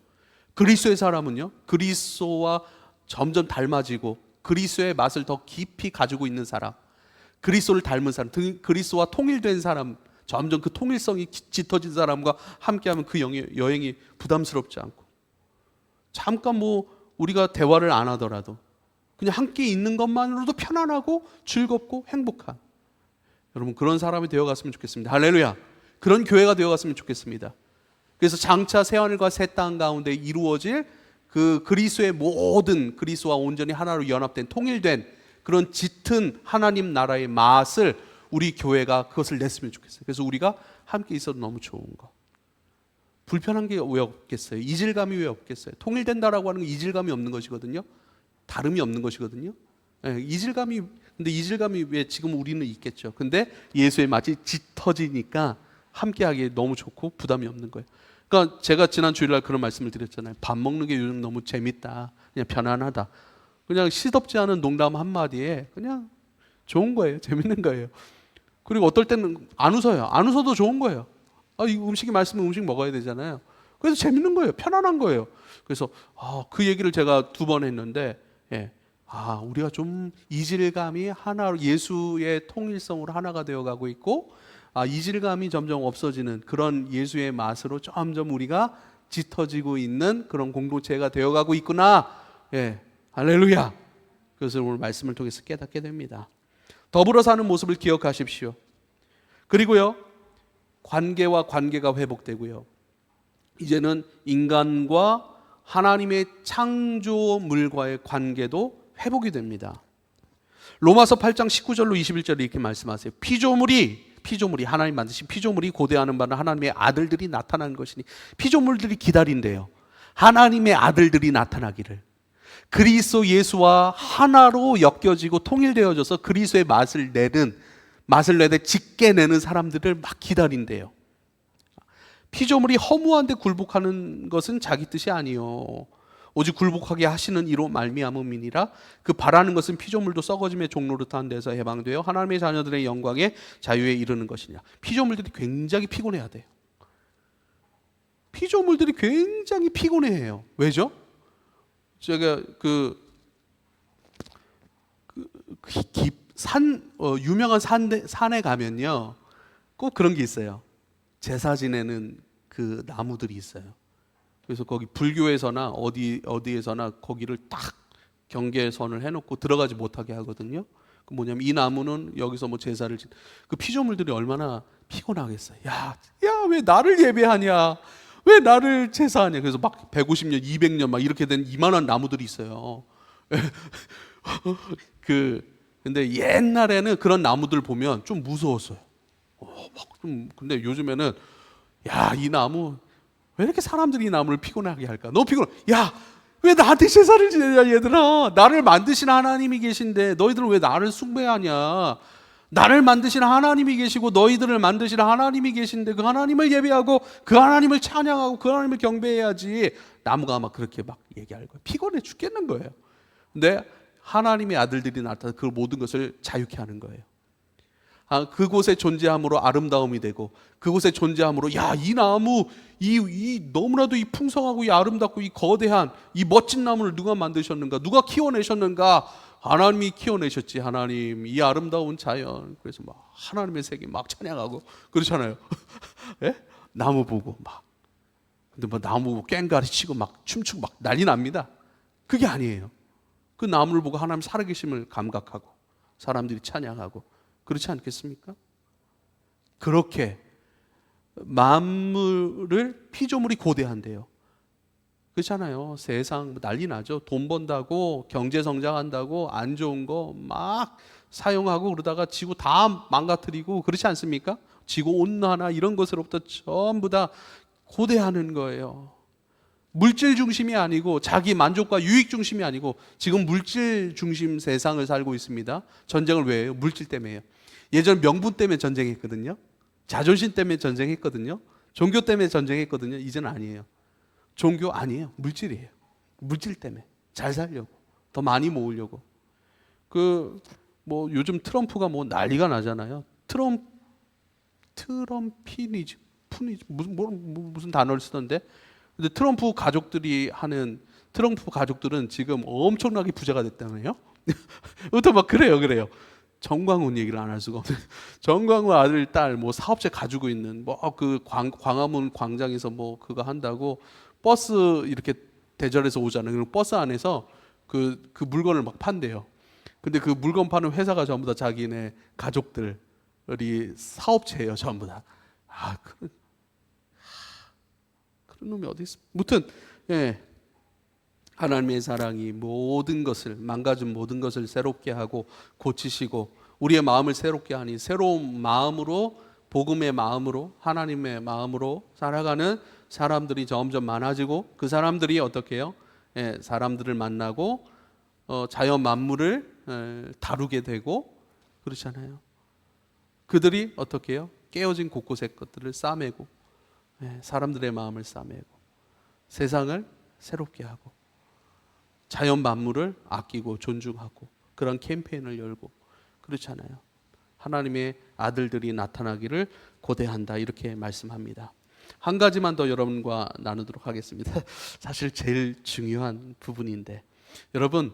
그리스도의 사람은요, 그리스도와 점점 닮아지고 그리스도의 맛을 더 깊이 가지고 있는 사람, 그리스도를 닮은 사람, 그리스도와 통일된 사람, 점점 그 통일성이 짙어진 사람과 함께하면 그 여행이 부담스럽지 않고, 잠깐 뭐 우리가 대화를 안 하더라도 그냥 함께 있는 것만으로도 편안하고 즐겁고 행복한, 여러분 그런 사람이 되어갔으면 좋겠습니다. 할렐루야. 그런 교회가 되어갔으면 좋겠습니다. 그래서 장차 새하늘과 새 땅 가운데 이루어질 그 그리스도의 모든, 그리스도와 온전히 하나로 연합된 통일된 그런 짙은 하나님 나라의 맛을 우리 교회가 그것을 냈으면 좋겠어요. 그래서 우리가 함께 있어도 너무 좋은 거. 불편한 게 왜 없겠어요? 이질감이 왜 없겠어요? 통일된다라고 하는 건 이질감이 없는 것이거든요. 다름이 없는 것이거든요. 이질감이, 근데 이질감이 왜 지금 우리는 있겠죠. 근데 예수의 맛이 짙어지니까 함께하기에 너무 좋고 부담이 없는 거예요. 그러니까 제가 지난 주일날 그런 말씀을 드렸잖아요. 밥 먹는 게 요즘 너무 재밌다, 그냥 편안하다, 그냥 시덥지 않은 농담 한마디에 그냥 좋은 거예요. 재밌는 거예요. 그리고 어떨 때는 안 웃어요. 안 웃어도 좋은 거예요. 이 음식이 맛있으면 음식 먹어야 되잖아요. 그래서 재밌는 거예요. 편안한 거예요. 그래서 그 얘기를 제가 2번 했는데, 우리가 좀 이질감이 하나로, 예수의 통일성으로 하나가 되어가고 있고, 이질감이 점점 없어지는 그런 예수의 맛으로 점점 우리가 짙어지고 있는 그런 공동체가 되어가고 있구나. 할렐루야. 그것을 오늘 말씀을 통해서 깨닫게 됩니다. 더불어 사는 모습을 기억하십시오. 그리고요, 관계와 관계가 회복되고요, 이제는 인간과 하나님의 창조물과의 관계도 회복이 됩니다. 로마서 8장 19절로 21절에 이렇게 말씀하세요. 피조물이 하나님 만드신 피조물이 고대하는 바는 하나님의 아들들이 나타나는 것이니, 피조물들이 기다린대요. 하나님의 아들들이 나타나기를. 그리스도 예수와 하나로 엮여지고 통일되어져서 그리스도의 맛을 내되 짙게 내는 사람들을 막 기다린대요. 피조물이 허무한데 굴복하는 것은 자기 뜻이 아니요, 오직 굴복하게 하시는 이로 말미암음이니라. 그 바라는 것은 피조물도 썩어짐의 종노릇한 데서 해방되어 하나님의 자녀들의 영광에 자유에 이르는 것이냐. 피조물들이 굉장히 피곤해야 돼요. 피조물들이 굉장히 피곤해해요. 왜죠? 제가 유명한 산에 가면요, 꼭 그런 게 있어요. 제사 지내는 그 나무들이 있어요. 그래서 거기 불교에서나 어디에서나 거기를 딱 경계선을 해놓고 들어가지 못하게 하거든요. 그 뭐냐면, 이 나무는 여기서 뭐 제사를 그 피조물들이 얼마나 피곤하겠어요. 왜 나를 예배하냐, 왜 나를 제사하냐. 그래서 막 150년, 200년 막 이렇게 된 이만한 나무들이 있어요. 근데 옛날에는 그런 나무들 보면 좀 무서웠어요. 근데 요즘에는 이 나무 왜 이렇게 사람들이 이 나무를 피곤하게 할까? 너무 피곤해. 왜 나한테 제사를 지내냐 얘들아. 나를 만드신 하나님이 계신데 너희들은 왜 나를 숭배하냐. 나를 만드신 하나님이 계시고 너희들을 만드신 하나님이 계신데 그 하나님을 예배하고 그 하나님을 찬양하고 그 하나님을 경배해야지. 나무가 막 그렇게 막 얘기할 거예요. 피곤해 죽겠는 거예요. 근데 하나님의 아들들이 나타나 그 모든 것을 자유케 하는 거예요. 그곳에 존재함으로 아름다움이 되고, 그곳에 존재함으로 이 나무, 이 너무나도 이 풍성하고 이 아름답고 이 거대한 이 멋진 나무를 누가 만드셨는가, 누가 키워내셨는가. 하나님이 키워내셨지. 하나님, 이 아름다운 자연. 그래서 막 하나님의 세계 막 찬양하고 그렇잖아요. 나무 보고 막, 근데 뭐 나무 꽹가리 치고 막 춤추고 막 난리 납니다. 그게 아니에요. 그 나무를 보고 하나님 살아계심을 감각하고 사람들이 찬양하고, 그렇지 않겠습니까? 그렇게 만물을, 피조물이 고대한대요. 그렇잖아요. 세상 난리 나죠. 돈 번다고, 경제 성장한다고 안 좋은 거 막 사용하고 그러다가 지구 다 망가뜨리고, 그렇지 않습니까? 지구 온난화 이런 것으로부터 전부 다 고대하는 거예요. 물질 중심이 아니고 자기 만족과 유익 중심이 아니고, 지금 물질 중심 세상을 살고 있습니다. 전쟁을 왜 해요? 물질 때문에 해요. 예전 명분 때문에 전쟁했거든요. 자존심 때문에 전쟁했거든요. 종교 때문에 전쟁했거든요. 이제는 아니에요. 종교 아니에요. 물질이에요. 물질 때문에 잘 살려고, 더 많이 모으려고. 요즘 트럼프가 뭐 난리가 나잖아요. 트럼피니즘, 푸니 무슨 단어를 쓰던데. 근데 트럼프 가족들은 지금 엄청나게 부자가 됐다네요. 또 막 그래요. 정광훈 얘기를 안 할 수가 없어요. 정광훈 아들, 딸, 뭐 사업체 가지고 있는 뭐 그 광화문 광장에서 뭐 그거 한다고 버스 이렇게 대절해서 오잖아요. 그럼 버스 안에서 그 물건을 막 판대요. 근데 그 물건 파는 회사가 전부 다 자기네 가족들이 사업체예요, 전부 다. 그런 놈이 어디 있어? 무튼 예. 하나님의 사랑이 모든 것을 망가진 모든 것을 새롭게 하고 고치시고 우리의 마음을 새롭게 하니 새로운 마음으로 복음의 마음으로 하나님의 마음으로 살아가는 사람들이 점점 많아지고 그 사람들이 어떻게 해요? 예, 사람들을 만나고 자연 만물을 다루게 되고 그렇잖아요. 그들이 어떻게 해요? 깨어진 곳곳의 것들을 싸매고 사람들의 마음을 싸매고 세상을 새롭게 하고 자연 만물을 아끼고 존중하고 그런 캠페인을 열고 그렇잖아요. 하나님의 아들들이 나타나기를 고대한다 이렇게 말씀합니다. 한 가지만 더 여러분과 나누도록 하겠습니다. 사실 제일 중요한 부분인데 여러분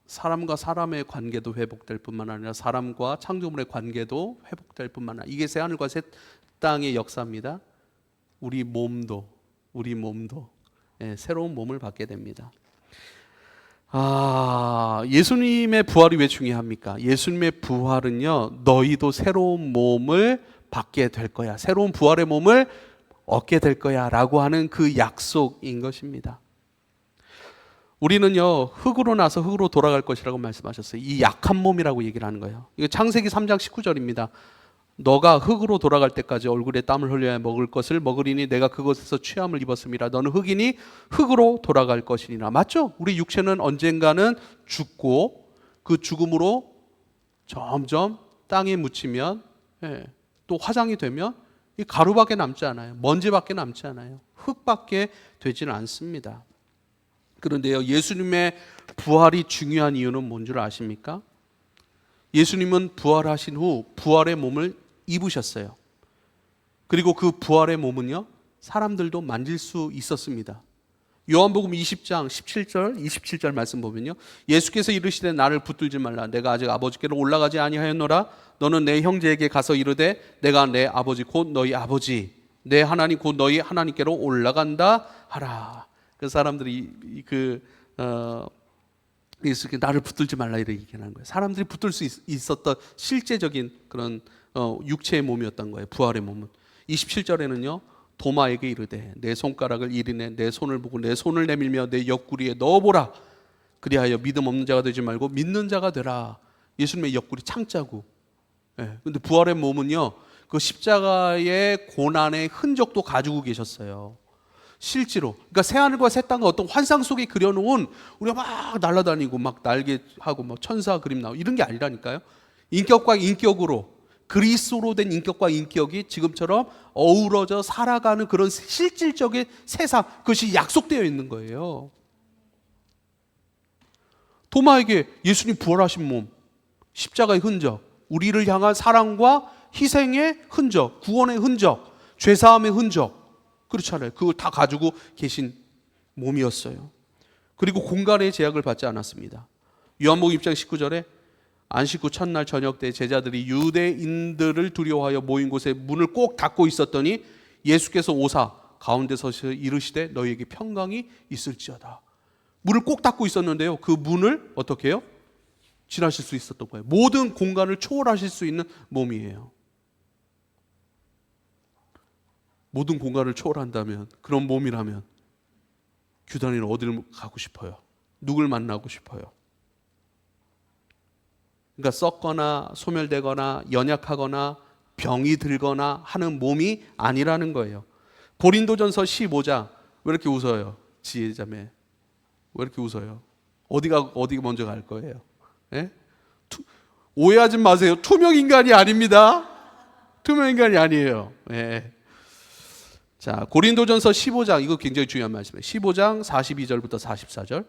사람과 사람의 관계도 회복될 뿐만 아니라 사람과 창조물의 관계도 회복될 뿐만 아니라 이게 새하늘과 새 땅의 역사입니다. 우리 몸도 새로운 몸을 받게 됩니다. 예수님의 부활이 왜 중요합니까? 예수님의 부활은요, 너희도 새로운 몸을 받게 될 거야. 새로운 부활의 몸을 얻게 될 거야. 라고 하는 그 약속인 것입니다. 우리는요, 흙으로 나서 흙으로 돌아갈 것이라고 말씀하셨어요. 이 약한 몸이라고 얘기를 하는 거예요. 이거 창세기 3장 19절입니다. 너가 흙으로 돌아갈 때까지 얼굴에 땀을 흘려야 먹을 것을 먹으리니 내가 그것에서 취함을 입었음이라. 너는 흙이니 흑으로 돌아갈 것이니라. 맞죠? 우리 육체는 언젠가는 죽고 그 죽음으로 점점 땅에 묻히면 또 화장이 되면 이 가루밖에 남지 않아요. 먼지밖에 남지 않아요. 흙밖에 되지는 않습니다. 그런데요, 예수님의 부활이 중요한 이유는 뭔 줄 아십니까? 예수님은 부활하신 후 부활의 몸을 입으셨어요. 그리고 그 부활의 몸은요, 사람들도 만질 수 있었습니다. 요한복음 20장 17절 27절 말씀 보면요, 예수께서 이르시되 나를 붙들지 말라. 내가 아직 아버지께로 올라가지 아니하였노라. 너는 내 형제에게 가서 이르되 내가 내 아버지 곧 너희 아버지 내 하나님 곧 너희 하나님께로 올라간다 하라. 그 사람들이 예수께 나를 붙들지 말라 이렇게 얘기하는 거예요. 사람들이 붙들 수 있었던 실제적인 그런 육체의 몸이었던 거예요. 부활의 몸은. 27절에는요, 도마에게 이르되 내 손가락을 이리내 내 손을 보고 내 손을 내밀며 내 옆구리에 넣어보라. 그리하여 믿음 없는 자가 되지 말고 믿는 자가 되라. 예수님의 옆구리 창자고. 근데 부활의 몸은요, 그 십자가의 고난의 흔적도 가지고 계셨어요. 실제로. 그러니까 새하늘과 새 땅과 어떤 환상 속에 그려놓은 우리가 막 날아다니고 막 날개하고 막 천사 그림 나오고 이런 게 아니라니까요. 인격과 인격으로 그리스도로 된 인격과 인격이 지금처럼 어우러져 살아가는 그런 실질적인 세상, 그것이 약속되어 있는 거예요. 도마에게 예수님 부활하신 몸, 십자가의 흔적, 우리를 향한 사랑과 희생의 흔적, 구원의 흔적, 죄사함의 흔적, 그렇잖아요. 그걸 다 가지고 계신 몸이었어요. 그리고 공간의 제약을 받지 않았습니다. 요한복음 6장 19절에 안식 후 첫날 저녁 때 제자들이 유대인들을 두려워하여 모인 곳에 문을 꼭 닫고 있었더니 예수께서 오사 가운데 서서 이르시되 너희에게 평강이 있을지어다. 문을 꼭 닫고 있었는데요, 그 문을 어떻게 해요? 지나실 수 있었던 거예요. 모든 공간을 초월하실 수 있는 몸이에요. 모든 공간을 초월한다면, 그런 몸이라면 규단이는 어디를 가고 싶어요? 누굴 만나고 싶어요? 그러니까 썩거나 소멸되거나 연약하거나 병이 들거나 하는 몸이 아니라는 거예요. 고린도전서 15장. 왜 이렇게 웃어요? 지혜자매 왜 이렇게 웃어요? 어디가 먼저 갈 거예요? 오해하지 마세요. 투명인간이 아닙니다. 투명인간이 아니에요. 자, 고린도전서 15장, 이거 굉장히 중요한 말씀이에요. 15장 42절부터 44절.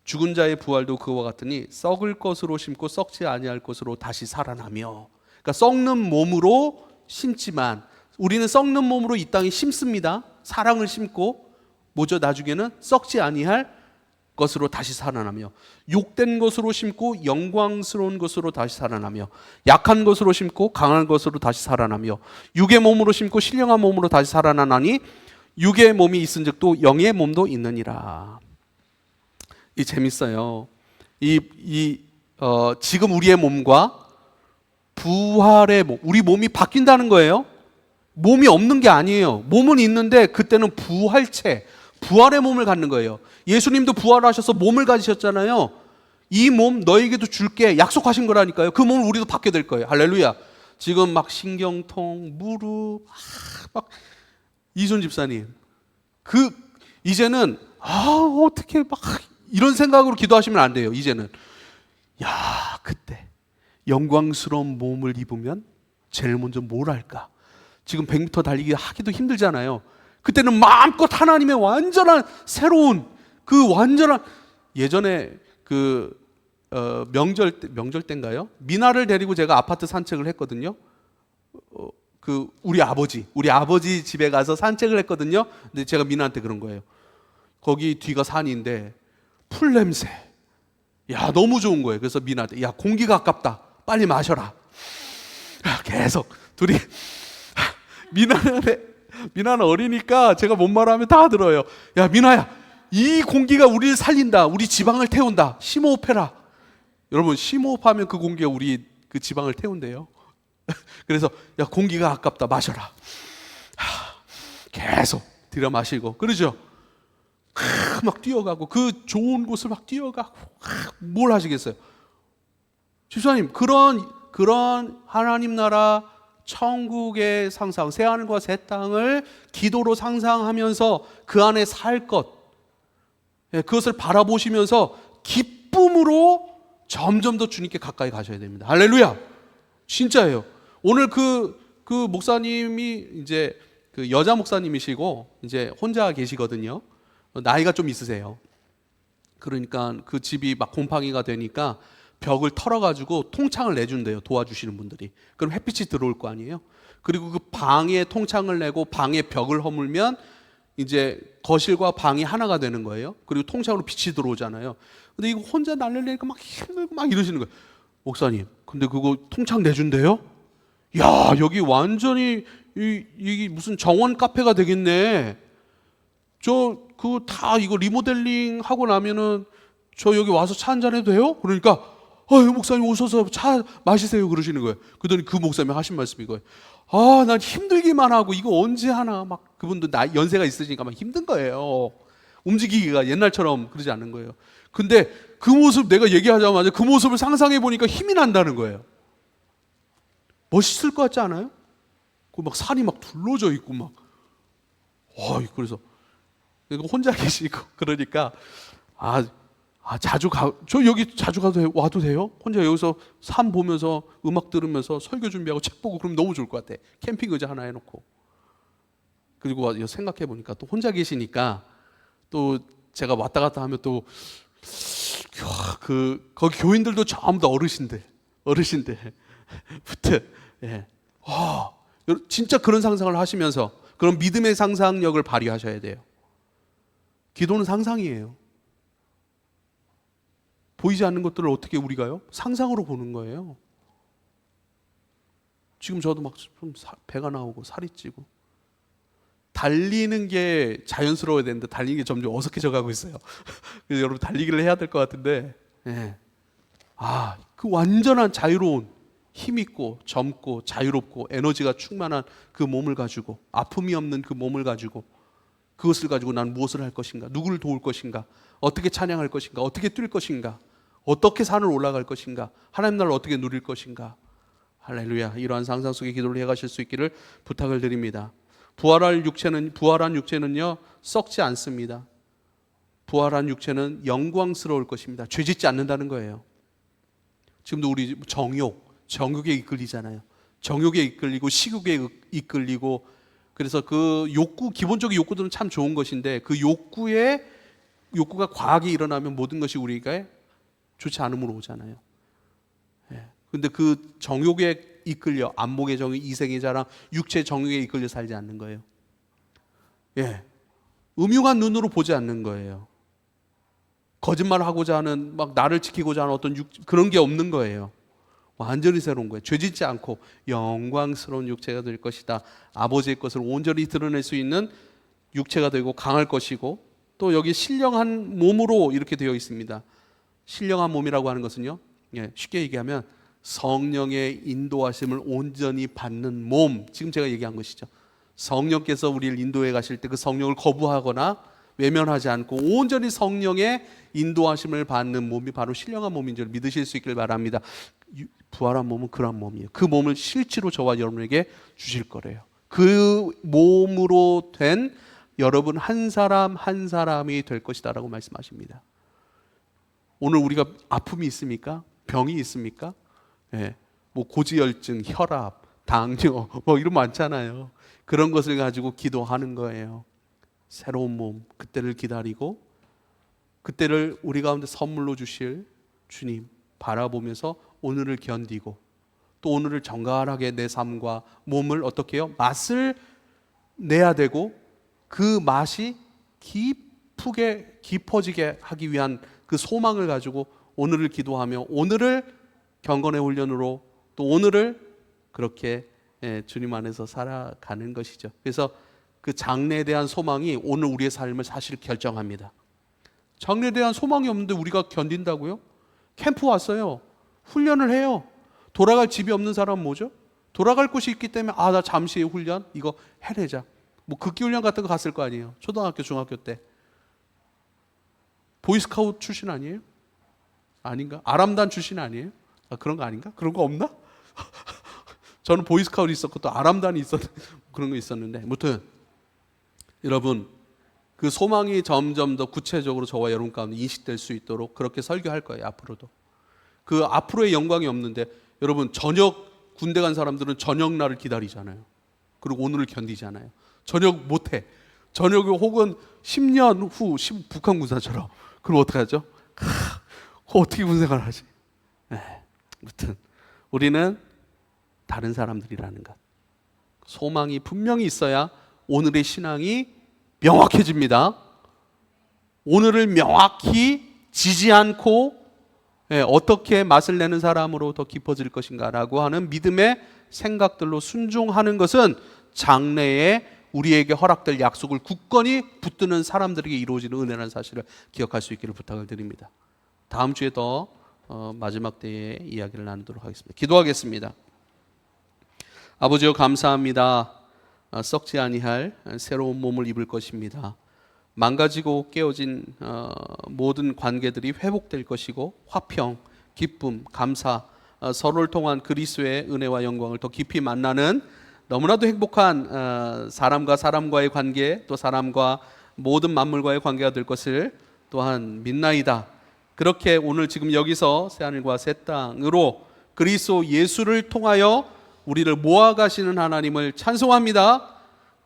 죽은 자의 부활도 그와 같으니 썩을 것으로 심고 썩지 아니할 것으로 다시 살아나며. 그러니까 썩는 몸으로 심지만 우리는 썩는 몸으로 이 땅에 심습니다. 사랑을 심고 뭐죠? 나중에는 썩지 아니할 것으로 다시 살아나며, 욕된 것으로 심고 영광스러운 것으로 다시 살아나며, 약한 것으로 심고 강한 것으로 다시 살아나며, 육의 몸으로 심고 신령한 몸으로 다시 살아나나니 육의 몸이 있은즉 영의 몸도 있느니라. 이 재밌어요. 지금 우리의 몸과 부활의 몸, 우리 몸이 바뀐다는 거예요. 몸이 없는 게 아니에요. 몸은 있는데 그때는 부활체, 부활의 몸을 갖는 거예요. 예수님도 부활하셔서 몸을 가지셨잖아요. 이 몸 너에게도 줄게 약속하신 거라니까요. 그 몸을 우리도 받게 될 거예요. 할렐루야. 지금 막 신경통, 무릎, 막 이순 집사님, 이제는 어떻게 막 이런 생각으로 기도하시면 안 돼요. 이제는 그때 영광스러운 몸을 입으면 제일 먼저 뭘 할까? 지금 100m 달리기 하기도 힘들잖아요. 그때는 마음껏 하나님의 완전한 새로운 완전한, 예전에 명절 때인가요? 미나를 데리고 제가 아파트 산책을 했거든요. 우리 아버지 집에 가서 산책을 했거든요. 근데 제가 미나한테 그런 거예요. 거기 뒤가 산인데 풀 냄새, 너무 좋은 거예요. 그래서 미나한테 공기가 아깝다, 빨리 마셔라. 계속 둘이 미나는 어리니까 제가 뭔 말하면 다 들어요. 미나야, 이 공기가 우리를 살린다, 우리 지방을 태운다, 심호흡해라. 여러분, 심호흡하면 그 공기가 우리 그 지방을 태운대요. 그래서 공기가 아깝다, 마셔라. 계속 들여 마시고, 그러죠? 막 뛰어가고, 그 좋은 곳을 막 뛰어가고, 뭘 하시겠어요? 집사님, 그런 하나님 나라 천국의 상상, 새하늘과 새 땅을 기도로 상상하면서 그 안에 살 것, 그것을 바라보시면서 기쁨으로 점점 더 주님께 가까이 가셔야 됩니다. 할렐루야. 진짜예요. 오늘 그 목사님이 이제 그 여자 목사님이시고 이제 혼자 계시거든요. 나이가 좀 있으세요. 그러니까 그 집이 막 곰팡이가 되니까 벽을 털어가지고 통창을 내준대요. 도와주시는 분들이. 그럼 햇빛이 들어올 거 아니에요. 그리고 그 방에 통창을 내고 방에 벽을 허물면 이제 거실과 방이 하나가 되는 거예요. 그리고 통창으로 빛이 들어오잖아요. 근데 이거 혼자 날려내니까 막 힘들고 막 이러시는 거예요. 목사님, 근데 그거 통창 내준대요? 여기 완전히 이게 무슨 정원 카페가 되겠네. 다 이거 리모델링 하고 나면은 저 여기 와서 차 한잔 해도 돼요? 그러니까 목사님 오셔서 차 마시세요 그러시는 거예요. 그러더니 그 목사님이 하신 말씀이 이거예요. 난 힘들기만 하고 이거 언제 하나, 막 그분도 연세가 있으시니까 막 힘든 거예요. 움직이기가 옛날처럼 그러지 않는 거예요. 근데 그 모습 내가 얘기하자마자 그 모습을 상상해 보니까 힘이 난다는 거예요. 멋있을 것 같지 않아요? 막 산이 막 둘러져 있고 막 그래서 혼자 계시고 그러니까 저 여기 자주 와도 돼요? 혼자 여기서 산 보면서 음악 들으면서 설교 준비하고 책 보고 그러면 너무 좋을 것 같아. 캠핑 의자 하나 해놓고. 그리고 생각해 보니까 또 혼자 계시니까 또 제가 왔다 갔다 하면 또 거기 교인들도 전부 다 어르신들부터 진짜 그런 상상을 하시면서 그런 믿음의 상상력을 발휘하셔야 돼요. 기도는 상상이에요. 보이지 않는 것들을 어떻게 우리가요? 상상으로 보는 거예요. 지금 저도 막 좀 배가 나오고 살이 찌고 달리는 게 자연스러워야 되는데 달리는 게 점점 어색해져 가고 있어요. 그래서 여러분 달리기를 해야 될 것 같은데 그 완전한 자유로운 힘 있고 젊고 자유롭고 에너지가 충만한 그 몸을 가지고, 아픔이 없는 그 몸을 가지고, 그것을 가지고 난 무엇을 할 것인가, 누구를 도울 것인가, 어떻게 찬양할 것인가, 어떻게 뛸 것인가, 어떻게 산을 올라갈 것인가, 하나님 나라를 어떻게 누릴 것인가. 할렐루야. 이러한 상상 속에 기도를 해가실 수 있기를 부탁을 드립니다. 부활한 육체는요 썩지 않습니다. 부활한 육체는 영광스러울 것입니다. 죄짓지 않는다는 거예요. 지금도 우리 정욕에 이끌리잖아요. 정욕에 이끌리고 식욕에 이끌리고, 그래서 그 기본적인 욕구들은 참 좋은 것인데 그 욕구가 과하게 일어나면 모든 것이 우리가 좋지 않음으로 오잖아요. 근데 그 정욕에 이끌려, 안목의 정욕, 이생의 자랑, 육체의 정욕에 이끌려 살지 않는 거예요. 예, 음흉한 눈으로 보지 않는 거예요. 거짓말하고자 하는, 막 나를 지키고자 하는 어떤 그런 게 없는 거예요. 완전히 새로운 거예요. 죄짓지 않고 영광스러운 육체가 될 것이다. 아버지의 것을 온전히 드러낼 수 있는 육체가 되고 강할 것이고, 또 여기 신령한 몸으로 이렇게 되어 있습니다. 신령한 몸이라고 하는 것은요, 쉽게 얘기하면 성령의 인도하심을 온전히 받는 몸, 지금 제가 얘기한 것이죠. 성령께서 우리를 인도해 가실 때 그 성령을 거부하거나 외면하지 않고 온전히 성령의 인도하심을 받는 몸이 바로 신령한 몸인 줄 믿으실 수 있길 바랍니다. 부활한 몸은 그런 몸이에요. 그 몸을 실제로 저와 여러분에게 주실 거래요. 그 몸으로 된 여러분 한 사람 한 사람이 될 것이다 라고 말씀하십니다. 오늘 우리가 아픔이 있습니까? 병이 있습니까? 뭐 고지혈증, 혈압, 당뇨 뭐 이런 많잖아요. 그런 것을 가지고 기도하는 거예요. 새로운 몸, 그때를 기다리고 그때를 우리 가운데 선물로 주실 주님 바라보면서 오늘을 견디고, 또 오늘을 정갈하게 내 삶과 몸을 어떻게 해요? 맛을 내야 되고, 그 맛이 깊어지게 하기 위한 그 소망을 가지고 오늘을 기도하며 오늘을 경건의 훈련으로, 또 오늘을 그렇게 주님 안에서 살아가는 것이죠. 그래서 그 장래에 대한 소망이 오늘 우리의 삶을 사실 결정합니다. 장래에 대한 소망이 없는데 우리가 견딘다고요? 캠프 왔어요. 훈련을 해요. 돌아갈 집이 없는 사람은 뭐죠? 돌아갈 곳이 있기 때문에 나 잠시의 훈련 이거 해내자. 뭐 극기 훈련 같은 거 갔을 거 아니에요. 초등학교, 중학교 때. 보이스카우트 출신 아니에요? 아닌가? 아람단 출신 아니에요? 그런 거 아닌가? 그런 거 없나? 저는 보이스카우트 있었고 또 아람단이 그런 거 있었는데, 아무튼 여러분 그 소망이 점점 더 구체적으로 저와 여러분 가운데 인식될 수 있도록 그렇게 설교할 거예요. 앞으로도. 그 앞으로의 영광이 없는데, 여러분 저녁 군대 간 사람들은 저녁 날을 기다리잖아요. 그리고 오늘을 견디잖아요. 저녁 못해. 저녁이 혹은 10년 후 북한 군사처럼. 그럼 어떻게 하죠? 어떻게 군생활 하지? 아무튼 우리는 다른 사람들이라는 것, 소망이 분명히 있어야 오늘의 신앙이 명확해집니다. 오늘을 명확히 지지 않고 어떻게 맛을 내는 사람으로 더 깊어질 것인가 라고 하는 믿음의 생각들로 순종하는 것은 장래에 우리에게 허락될 약속을 굳건히 붙드는 사람들에게 이루어지는 은혜라는 사실을 기억할 수 있기를 부탁을 드립니다. 다음 주에 더 마지막 때에 이야기를 나누도록 하겠습니다. 기도하겠습니다. 아버지여 감사합니다. 썩지 아니할 새로운 몸을 입을 것입니다. 망가지고 깨어진 모든 관계들이 회복될 것이고, 화평, 기쁨, 감사, 서로를 통한 그리스도의 은혜와 영광을 더 깊이 만나는 너무나도 행복한 사람과 사람과의 관계, 또 사람과 모든 만물과의 관계가 될 것을 또한 믿나이다. 그렇게 오늘 지금 여기서 새하늘과 새 땅으로 그리스도 예수를 통하여 우리를 모아가시는 하나님을 찬송합니다.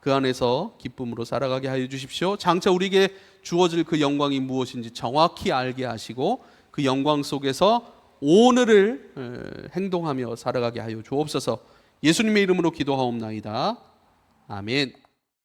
그 안에서 기쁨으로 살아가게 하여 주십시오. 장차 우리에게 주어질 그 영광이 무엇인지 정확히 알게 하시고, 그 영광 속에서 오늘을 행동하며 살아가게 하여 주옵소서. 예수님의 이름으로 기도하옵나이다. 아멘.